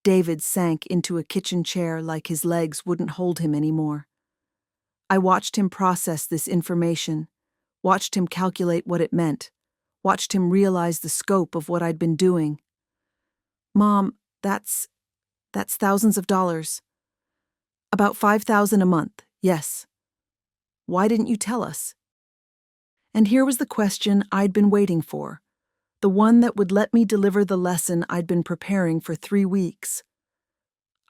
David sank into a kitchen chair like his legs wouldn't hold him anymore. I watched him process this information, watched him calculate what it meant, watched him realize the scope of what I'd been doing. "Mom, that's thousands of dollars. About $5,000 a month, yes. Why didn't you tell us?" And here was the question I'd been waiting for, the one that would let me deliver the lesson I'd been preparing for 3 weeks.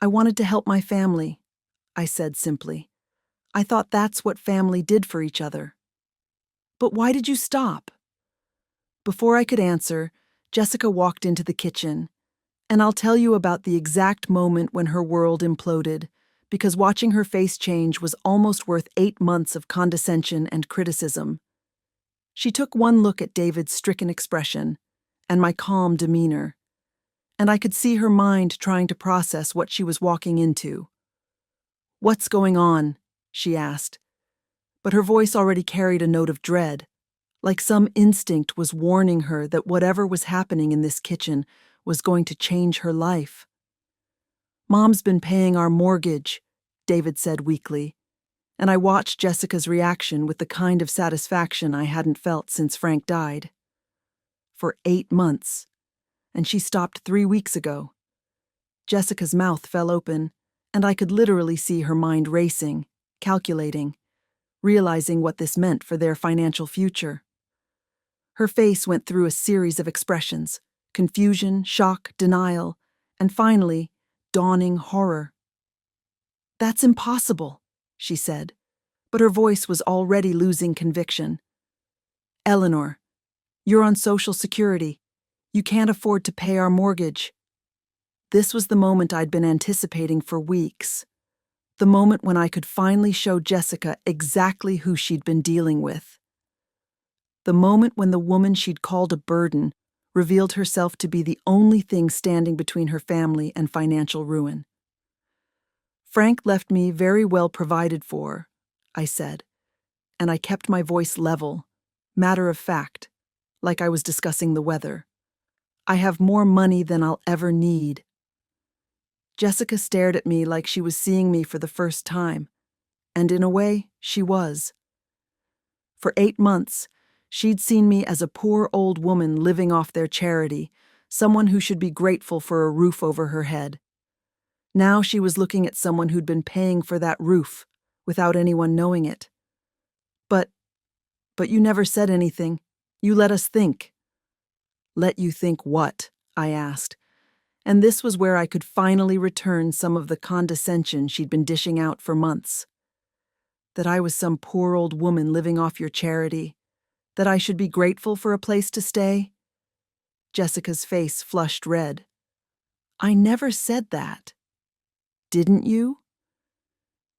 "I wanted to help my family," I said simply. "I thought that's what family did for each other." "But why did you stop?" Before I could answer, Jessica walked into the kitchen, and I'll tell you about the exact moment when her world imploded, because watching her face change was almost worth 8 months of condescension and criticism. She took one look at David's stricken expression and my calm demeanor, and I could see her mind trying to process what she was walking into. "What's going on?" she asked, but her voice already carried a note of dread, like some instinct was warning her that whatever was happening in this kitchen was going to change her life. "Mom's been paying our mortgage," David said weakly, and I watched Jessica's reaction with the kind of satisfaction I hadn't felt since Frank died. "For 8 months, and she stopped 3 weeks ago." Jessica's mouth fell open, and I could literally see her mind racing, calculating, realizing what this meant for their financial future. Her face went through a series of expressions: confusion, shock, denial, and finally, dawning horror. "That's impossible," she said, but her voice was already losing conviction. "Eleanor, you're on Social Security. You can't afford to pay our mortgage." This was the moment I'd been anticipating for weeks. The moment when I could finally show Jessica exactly who she'd been dealing with. The moment when the woman she'd called a burden revealed herself to be the only thing standing between her family and financial ruin. "Frank left me very well provided for," I said, and I kept my voice level, matter of fact, like I was discussing the weather. "I have more money than I'll ever need." Jessica stared at me like she was seeing me for the first time, and in a way, she was. For 8 months, she'd seen me as a poor old woman living off their charity, someone who should be grateful for a roof over her head. Now she was looking at someone who'd been paying for that roof, without anyone knowing it. But you never said anything. You let us think." "Let you think what?" I asked. And this was where I could finally return some of the condescension she'd been dishing out for months. That I was some poor old woman living off your charity. That I should be grateful for a place to stay. Jessica's face flushed red. "I never said that." "Didn't you?"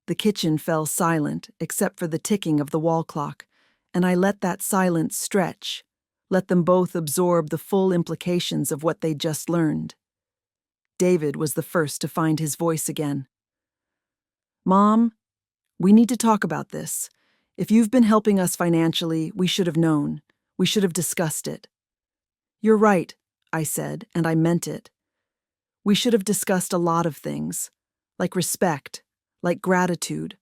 The kitchen fell silent, except for the ticking of the wall clock, and I let that silence stretch, let them both absorb the full implications of what they'd just learned. David was the first to find his voice again. "Mom, we need to talk about this. If you've been helping us financially, we should have known. We should have discussed it." "You're right," I said, and I meant it. We should have discussed a lot of things, like respect, like gratitude,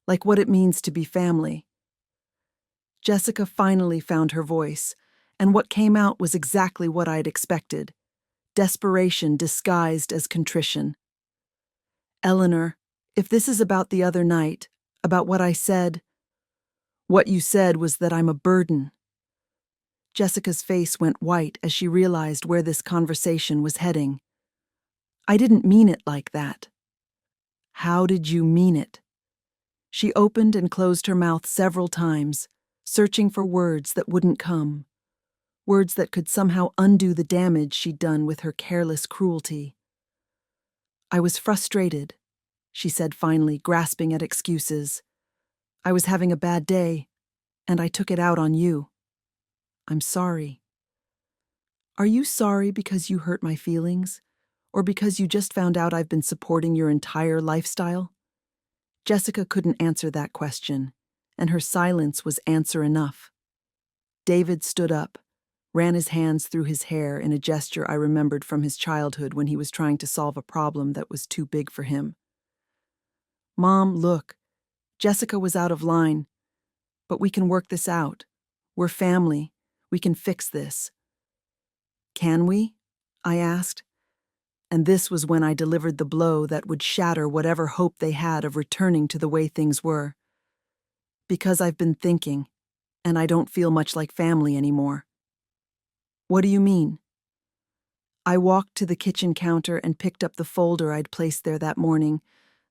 like what it means to be family. Jessica finally found her voice, and what came out was exactly what I'd expected: desperation disguised as contrition. "Eleanor, if this is about the other night, about what I said—" "What you said was that I'm a burden." Jessica's face went white as she realized where this conversation was heading. I didn't mean it like that. How did you mean it? She opened and closed her mouth several times, searching for words that wouldn't come. Words that could somehow undo the damage she'd done with her careless cruelty. I was frustrated, she said finally, grasping at excuses. I was having a bad day, and I took it out on you. I'm sorry. Are you sorry because you hurt my feelings? Or because you just found out I've been supporting your entire lifestyle? Jessica couldn't answer that question, and her silence was answer enough. David stood up, ran his hands through his hair in a gesture I remembered from his childhood when he was trying to solve a problem that was too big for him. Mom, look, Jessica was out of line, but we can work this out. We're family. We can fix this. Can we? I asked. And this was when I delivered the blow that would shatter whatever hope they had of returning to the way things were. Because I've been thinking, and I don't feel much like family anymore. What do you mean? I walked to the kitchen counter and picked up the folder I'd placed there that morning,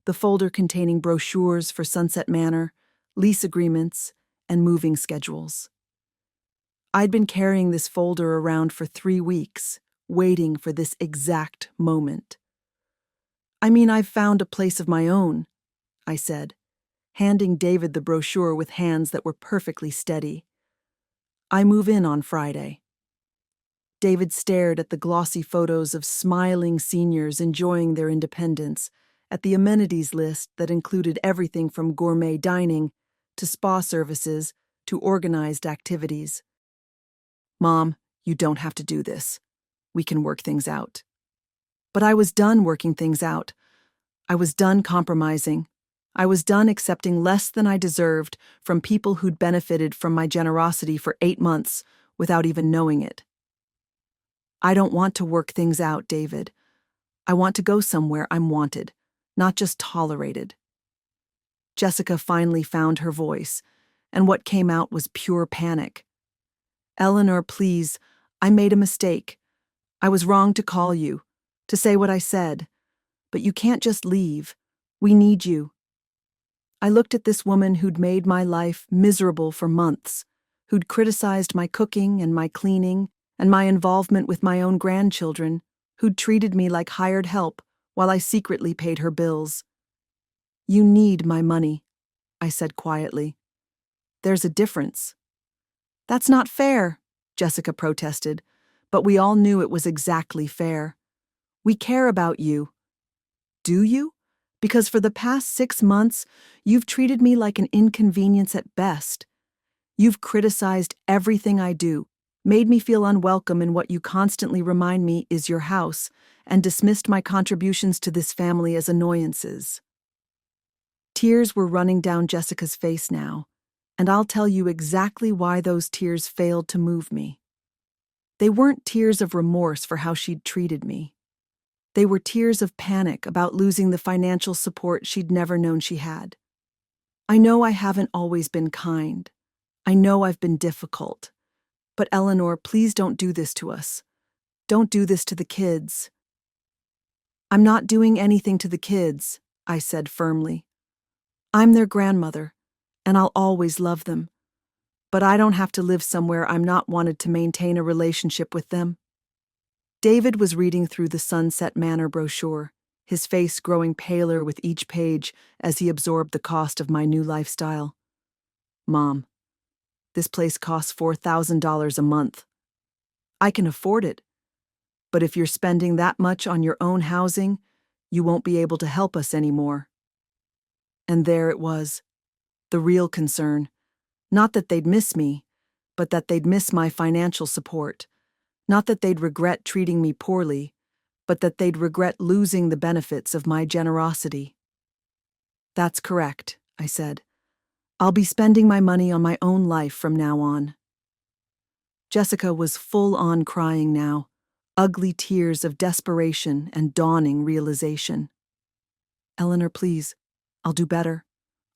the folder containing brochures for Sunset Manor, lease agreements, and moving schedules. I'd been carrying this folder around for 3 weeks, waiting for this exact moment. I mean, I've found a place of my own, I said, handing David the brochure with hands that were perfectly steady. I move in on Friday. David stared at the glossy photos of smiling seniors enjoying their independence, at the amenities list that included everything from gourmet dining to spa services to organized activities. Mom, you don't have to do this. We can work things out. But I was done working things out. I was done compromising. I was done accepting less than I deserved from people who'd benefited from my generosity for 8 months without even knowing it. I don't want to work things out, David. I want to go somewhere I'm wanted, not just tolerated. Jessica finally found her voice, and what came out was pure panic. Eleanor, please, I made a mistake. I was wrong to call you, to say what I said. But you can't just leave. We need you. I looked at this woman who'd made my life miserable for months, who'd criticized my cooking and my cleaning and my involvement with my own grandchildren, who'd treated me like hired help while I secretly paid her bills. You need my money, I said quietly. There's a difference. That's not fair, Jessica protested, but we all knew it was exactly fair. We care about you. Do you? Because for the past 6 months, you've treated me like an inconvenience at best. You've criticized everything I do, made me feel unwelcome in what you constantly remind me is your house, and dismissed my contributions to this family as annoyances. Tears were running down Jessica's face now, and I'll tell you exactly why those tears failed to move me. They weren't tears of remorse for how she'd treated me. They were tears of panic about losing the financial support she'd never known she had. I know I haven't always been kind. I know I've been difficult. But Eleanor, please don't do this to us. Don't do this to the kids. I'm not doing anything to the kids, I said firmly. I'm their grandmother, and I'll always love them. But I don't have to live somewhere I'm not wanted to maintain a relationship with them. David was reading through the Sunset Manor brochure, his face growing paler with each page as he absorbed the cost of my new lifestyle. Mom, this place costs $4,000 a month. I can afford it, but if you're spending that much on your own housing, you won't be able to help us anymore. And there it was, the real concern. Not that they'd miss me, but that they'd miss my financial support. Not that they'd regret treating me poorly, but that they'd regret losing the benefits of my generosity. That's correct, I said. I'll be spending my money on my own life from now on. Jessica was full-on crying now, ugly tears of desperation and dawning realization. Eleanor, please, I'll do better.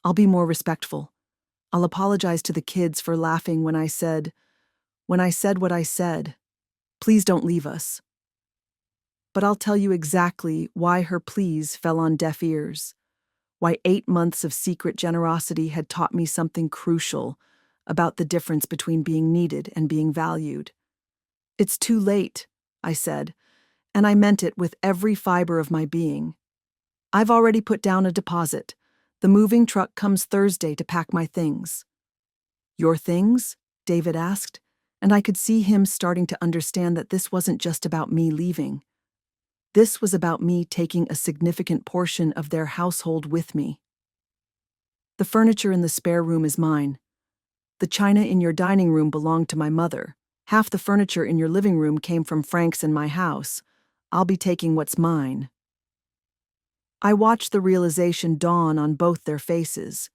I'll be more respectful. I'll apologize to the kids for laughing when I said, when I said what I said, "Please don't leave us." But I'll tell you exactly why her pleas fell on deaf ears, why 8 months of secret generosity had taught me something crucial about the difference between being needed and being valued. "It's too late," I said, and I meant it with every fiber of my being. "I've already put down a deposit. The moving truck comes Thursday to pack my things." "Your things?" David asked, and I could see him starting to understand that this wasn't just about me leaving. This was about me taking a significant portion of their household with me. "The furniture in the spare room is mine. The china in your dining room belonged to my mother. Half the furniture in your living room came from Frank's and my house. I'll be taking what's mine." I watched the realization dawn on both their faces.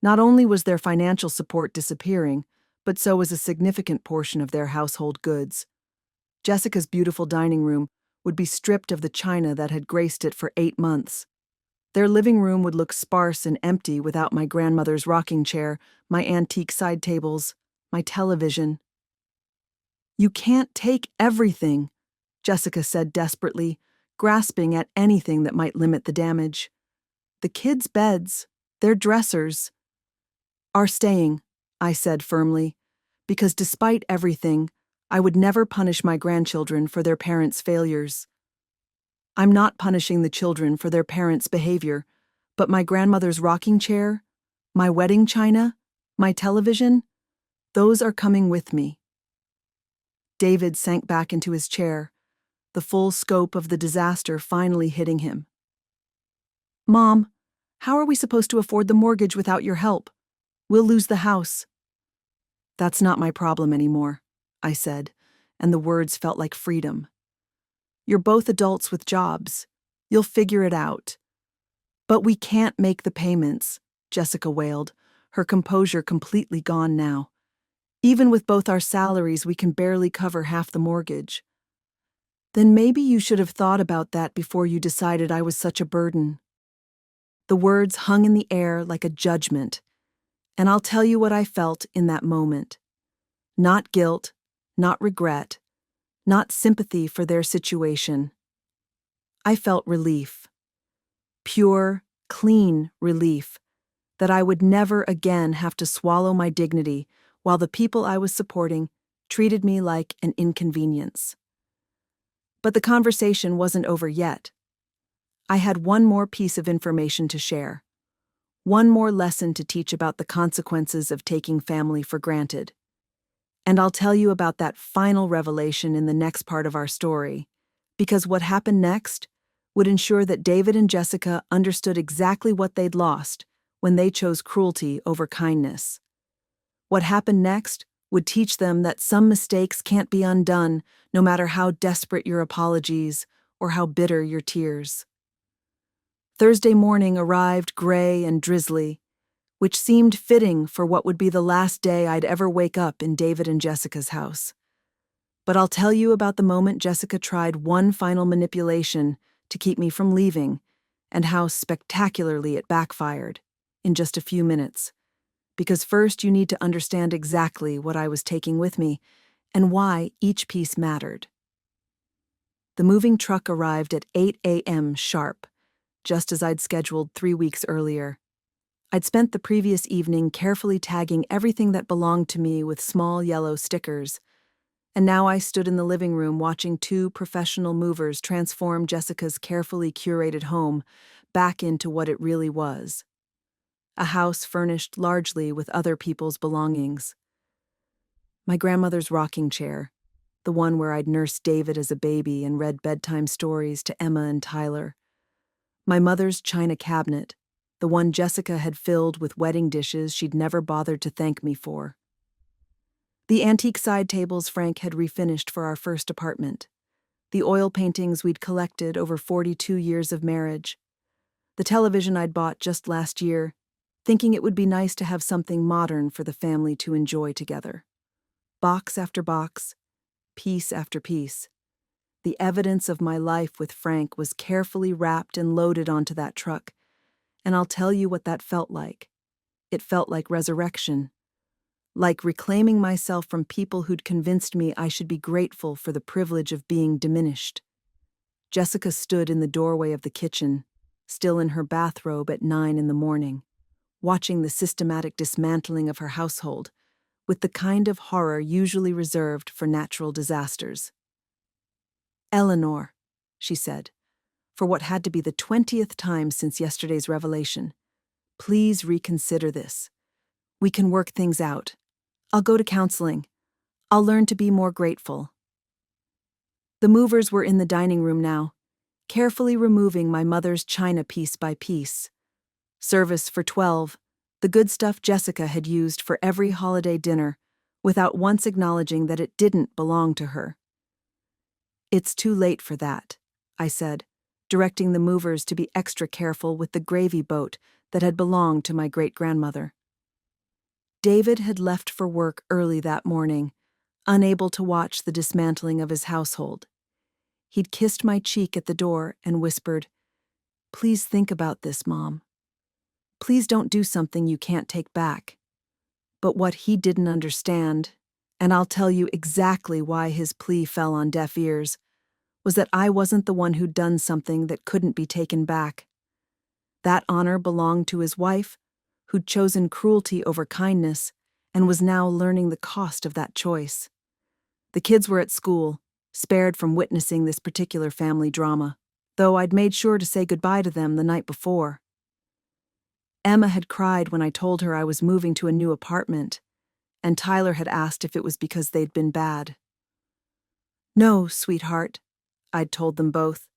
Not only was their financial support disappearing, but so was a significant portion of their household goods. Jessica's beautiful dining room would be stripped of the china that had graced it for 8 months. Their living room would look sparse and empty without my grandmother's rocking chair, my antique side tables, my television. "You can't take everything," Jessica said desperately, grasping at anything that might limit the damage. "The kids' beds, their dressers, are staying," I said firmly, because despite everything, I would never punish my grandchildren for their parents' failures. I'm not punishing the children for their parents' behavior, but my grandmother's rocking chair, my wedding china, my television, those are coming with me. David sank back into his chair, the full scope of the disaster finally hitting him. "Mom, how are we supposed to afford the mortgage without your help? We'll lose the house." "That's not my problem anymore," I said, and the words felt like freedom. "You're both adults with jobs. You'll figure it out." "But we can't make the payments," Jessica wailed, her composure completely gone now. "Even with both our salaries, we can barely cover half the mortgage." "Then maybe you should have thought about that before you decided I was such a burden." The words hung in the air like a judgment, and I'll tell you what I felt in that moment. Not guilt, not regret, not sympathy for their situation. I felt relief. Pure, clean relief that I would never again have to swallow my dignity while the people I was supporting treated me like an inconvenience. But the conversation wasn't over yet. I had one more piece of information to share. One more lesson to teach about the consequences of taking family for granted. And I'll tell you about that final revelation in the next part of our story, because what happened next would ensure that David and Jessica understood exactly what they'd lost when they chose cruelty over kindness. What happened next would teach them that some mistakes can't be undone, no matter how desperate your apologies or how bitter your tears. Thursday morning arrived gray and drizzly, which seemed fitting for what would be the last day I'd ever wake up in David and Jessica's house. But I'll tell you about the moment Jessica tried one final manipulation to keep me from leaving, and how spectacularly it backfired, in just a few minutes. Because first you need to understand exactly what I was taking with me, and why each piece mattered. The moving truck arrived at 8 a.m. sharp, just as I'd scheduled 3 weeks earlier. I'd spent the previous evening carefully tagging everything that belonged to me with small yellow stickers, and now I stood in the living room watching two professional movers transform Jessica's carefully curated home back into what it really was. A house furnished largely with other people's belongings. My grandmother's rocking chair, the one where I'd nursed David as a baby and read bedtime stories to Emma and Tyler. My mother's china cabinet, the one Jessica had filled with wedding dishes she'd never bothered to thank me for. The antique side tables Frank had refinished for our first apartment. The oil paintings we'd collected over 42 years of marriage. The television I'd bought just last year, thinking it would be nice to have something modern for the family to enjoy together. Box after box, piece after piece. The evidence of my life with Frank was carefully wrapped and loaded onto that truck, and I'll tell you what that felt like. It felt like resurrection. like reclaiming myself from people who'd convinced me I should be grateful for the privilege of being diminished. Jessica stood in the doorway of the kitchen, still in her bathrobe at 9 in the morning, watching the systematic dismantling of her household, with the kind of horror usually reserved for natural disasters. "Eleanor," she said, for what had to be the 20th time since yesterday's revelation, "please reconsider this. We can work things out. I'll go to counseling. I'll learn to be more grateful." The movers were in the dining room now, carefully removing my mother's china piece by piece. Service for 12, the good stuff Jessica had used for every holiday dinner, without once acknowledging that it didn't belong to her. "It's too late for that," I said, directing the movers to be extra careful with the gravy boat that had belonged to my great-grandmother. David had left for work early that morning, unable to watch the dismantling of his household. He'd kissed my cheek at the door and whispered, "Please think about this, Mom. Please don't do something you can't take back." But what he didn't understand, and I'll tell you exactly why his plea fell on deaf ears, was that I wasn't the one who'd done something that couldn't be taken back. That honor belonged to his wife, who'd chosen cruelty over kindness and was now learning the cost of that choice. The kids were at school, spared from witnessing this particular family drama, though I'd made sure to say goodbye to them the night before. Emma had cried when I told her I was moving to a new apartment, and Tyler had asked if it was because they'd been bad. "No, sweetheart," I'd told them both.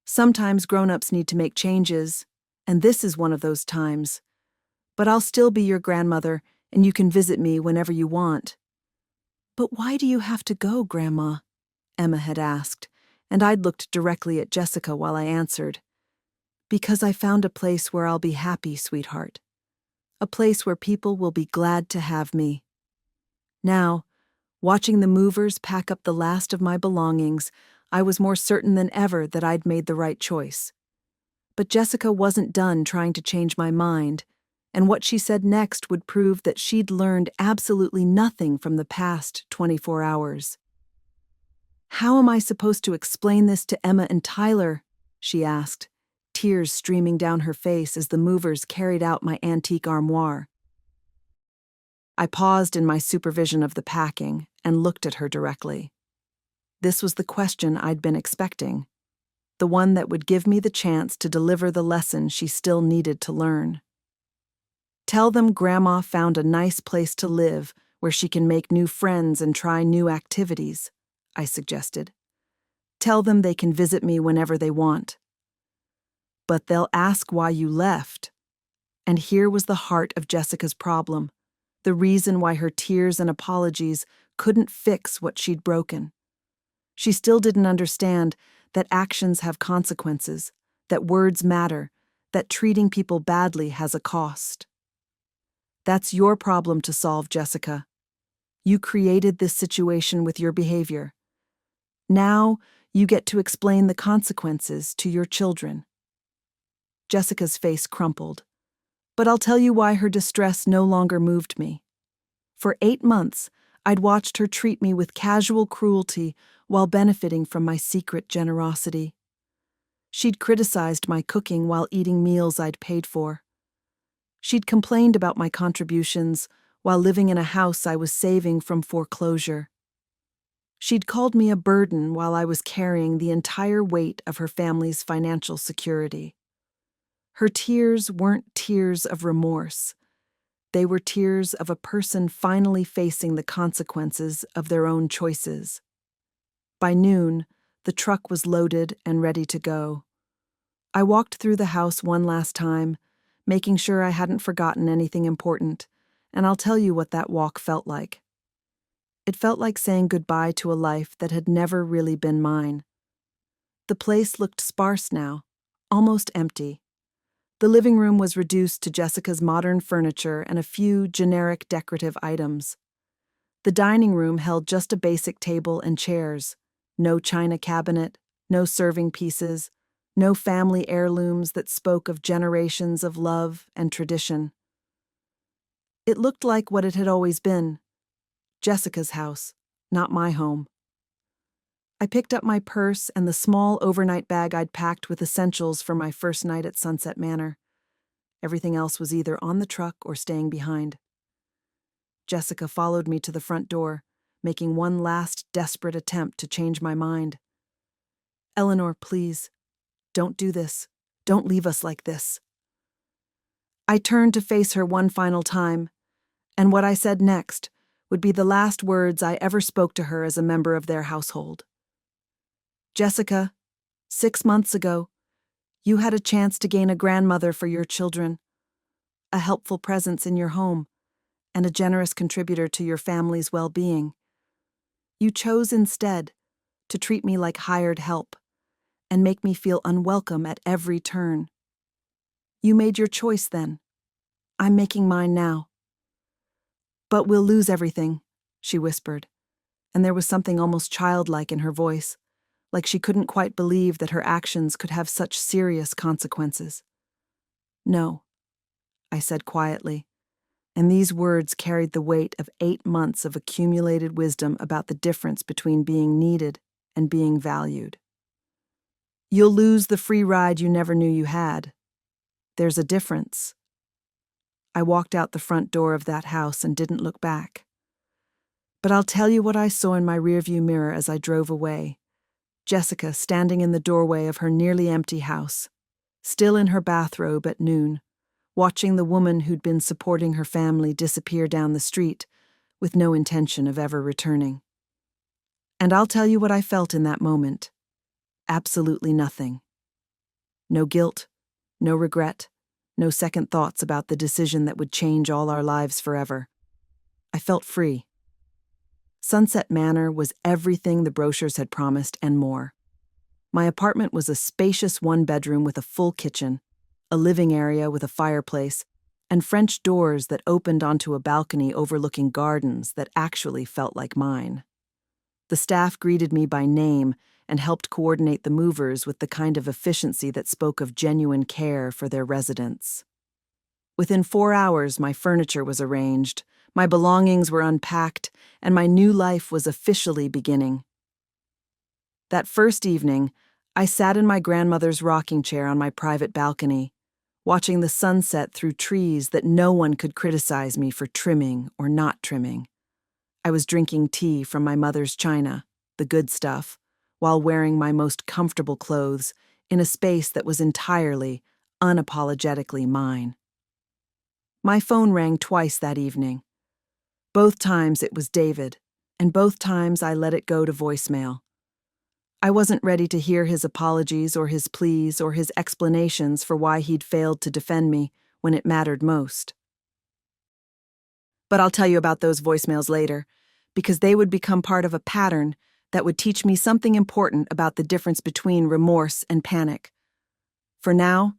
"Sometimes grown-ups need to make changes, and this is one of those times. But I'll still be your grandmother, and you can visit me whenever you want." "But why do you have to go, Grandma?" Emma had asked, and I'd looked directly at Jessica while I answered. "Because I found a place where I'll be happy, sweetheart. A place where people will be glad to have me." Now, watching the movers pack up the last of my belongings, I was more certain than ever that I'd made the right choice. But Jessica wasn't done trying to change my mind, and what she said next would prove that she'd learned absolutely nothing from the past 24 hours. "How am I supposed to explain this to Emma and Tyler?" she asked, tears streaming down her face as the movers carried out my antique armoire. I paused in my supervision of the packing and looked at her directly. This was the question I'd been expecting, the one that would give me the chance to deliver the lesson she still needed to learn. "Tell them Grandma found a nice place to live where she can make new friends and try new activities," I suggested. "Tell them they can visit me whenever they want." "But they'll ask why you left." And here was the heart of Jessica's problem, the reason why her tears and apologies couldn't fix what she'd broken. She still didn't understand that actions have consequences, that words matter, that treating people badly has a cost. "That's your problem to solve, Jessica. You created this situation with your behavior. Now you get to explain the consequences to your children." Jessica's face crumpled, but I'll tell you why her distress no longer moved me. For 8 months, I'd watched her treat me with casual cruelty while benefiting from my secret generosity. She'd criticized my cooking while eating meals I'd paid for. She'd complained about my contributions while living in a house I was saving from foreclosure. She'd called me a burden while I was carrying the entire weight of her family's financial security. Her tears weren't tears of remorse. They were tears of a person finally facing the consequences of their own choices. By noon, the truck was loaded and ready to go. I walked through the house one last time, making sure I hadn't forgotten anything important, and I'll tell you what that walk felt like. It felt like saying goodbye to a life that had never really been mine. The place looked sparse now, almost empty. The living room was reduced to Jessica's modern furniture and a few generic decorative items. The dining room held just a basic table and chairs, no china cabinet, no serving pieces, no family heirlooms that spoke of generations of love and tradition. It looked like what it had always been. Jessica's house, not my home. I picked up my purse and the small overnight bag I'd packed with essentials for my first night at Sunset Manor. Everything else was either on the truck or staying behind. Jessica followed me to the front door, making one last desperate attempt to change my mind. "Eleanor, please, don't do this. Don't leave us like this." I turned to face her one final time, and what I said next would be the last words I ever spoke to her as a member of their household. "Jessica, 6 months ago, you had a chance to gain a grandmother for your children, a helpful presence in your home, and a generous contributor to your family's well-being. You chose instead to treat me like hired help and make me feel unwelcome at every turn. You made your choice then. I'm making mine now." "But we'll lose everything," she whispered, and there was something almost childlike in her voice, like she couldn't quite believe that her actions could have such serious consequences. "No," I said quietly, and these words carried the weight of 8 months of accumulated wisdom about the difference between being needed and being valued. "You'll lose the free ride you never knew you had. There's a difference." I walked out the front door of that house and didn't look back. But I'll tell you what I saw in my rearview mirror as I drove away. Jessica standing in the doorway of her nearly empty house, still in her bathrobe at noon, watching the woman who'd been supporting her family disappear down the street with no intention of ever returning. And I'll tell you what I felt in that moment. Absolutely nothing. No guilt, no regret, no second thoughts about the decision that would change all our lives forever. I felt free. Sunset Manor was everything the brochures had promised and more. My apartment was a spacious one-bedroom with a full kitchen, a living area with a fireplace, and French doors that opened onto a balcony overlooking gardens that actually felt like mine. The staff greeted me by name and helped coordinate the movers with the kind of efficiency that spoke of genuine care for their residents. Within 4 hours, my furniture was arranged, my belongings were unpacked, and my new life was officially beginning. That first evening, I sat in my grandmother's rocking chair on my private balcony, watching the sunset through trees that no one could criticize me for trimming or not trimming. I was drinking tea from my mother's china, the good stuff, while wearing my most comfortable clothes in a space that was entirely, unapologetically mine. My phone rang twice that evening. Both times it was David, and both times I let it go to voicemail. I wasn't ready to hear his apologies or his pleas or his explanations for why he'd failed to defend me when it mattered most. But I'll tell you about those voicemails later, because they would become part of a pattern that would teach me something important about the difference between remorse and panic. For now,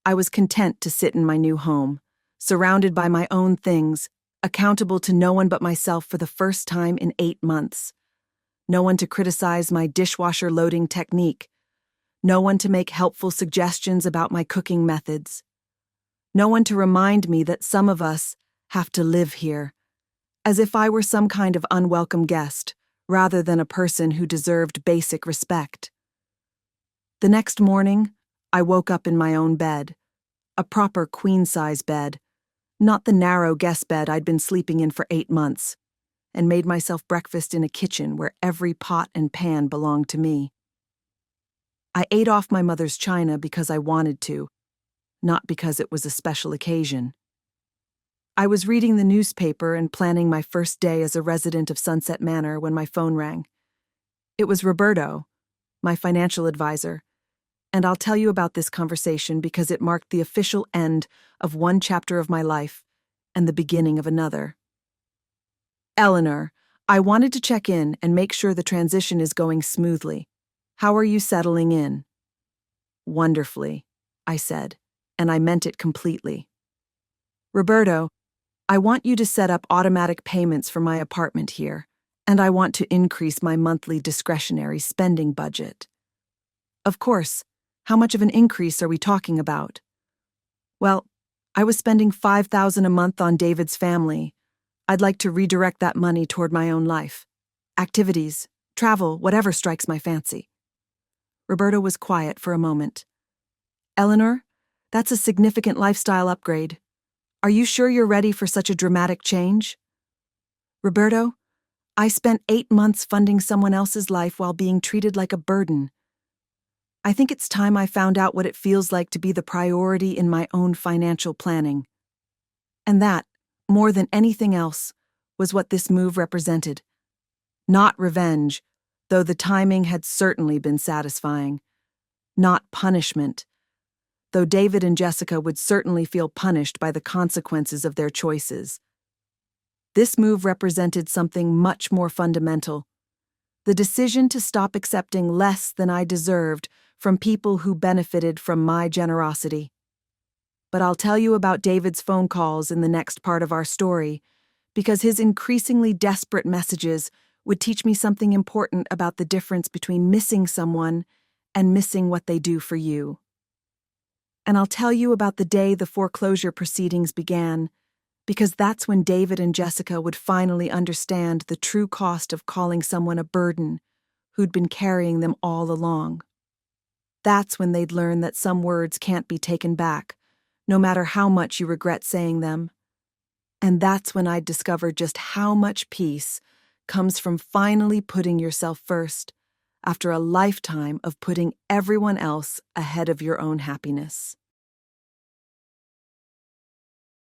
I was content to sit in my new home, surrounded by my own things, accountable to no one but myself for the first time in 8 months. No one to criticize my dishwasher loading technique. No one to make helpful suggestions about my cooking methods. No one to remind me that some of us have to live here, as if I were some kind of unwelcome guest, rather than a person who deserved basic respect. The next morning, I woke up in my own bed, a proper queen-size bed, not the narrow guest bed I'd been sleeping in for 8 months, and made myself breakfast in a kitchen where every pot and pan belonged to me. I ate off my mother's china because I wanted to, not because it was a special occasion. I was reading the newspaper and planning my first day as a resident of Sunset Manor when my phone rang. It was Roberto, my financial advisor, and I'll tell you about this conversation because it marked the official end of one chapter of my life and the beginning of another. "Eleanor, I wanted to check in and make sure the transition is going smoothly. How are you settling in?" "Wonderfully," I said, and I meant it completely. "Roberto, I want you to set up automatic payments for my apartment here, and I want to increase my monthly discretionary spending budget." "Of course. How much of an increase are we talking about?" "Well, I was spending $5,000 a month on David's family. I'd like to redirect that money toward my own life. Activities, travel, whatever strikes my fancy. Roberto was quiet for a moment. Eleanor, that's a significant lifestyle upgrade. Are you sure you're ready for such a dramatic change? Roberto, I spent 8 months funding someone else's life while being treated like a burden. I think it's time I found out what it feels like to be the priority in my own financial planning. And that, more than anything else, was what this move represented. Not revenge, though the timing had certainly been satisfying. Not punishment, though David and Jessica would certainly feel punished by the consequences of their choices. This move represented something much more fundamental: the decision to stop accepting less than I deserved from people who benefited from my generosity. But I'll tell you about David's phone calls in the next part of our story, because his increasingly desperate messages would teach me something important about the difference between missing someone and missing what they do for you. And I'll tell you about the day the foreclosure proceedings began, because that's when David and Jessica would finally understand the true cost of calling someone a burden who'd been carrying them all along. That's when they'd learn that some words can't be taken back, no matter how much you regret saying them. And that's when I'd discover just how much peace comes from finally putting yourself first, after a lifetime of putting everyone else ahead of your own happiness.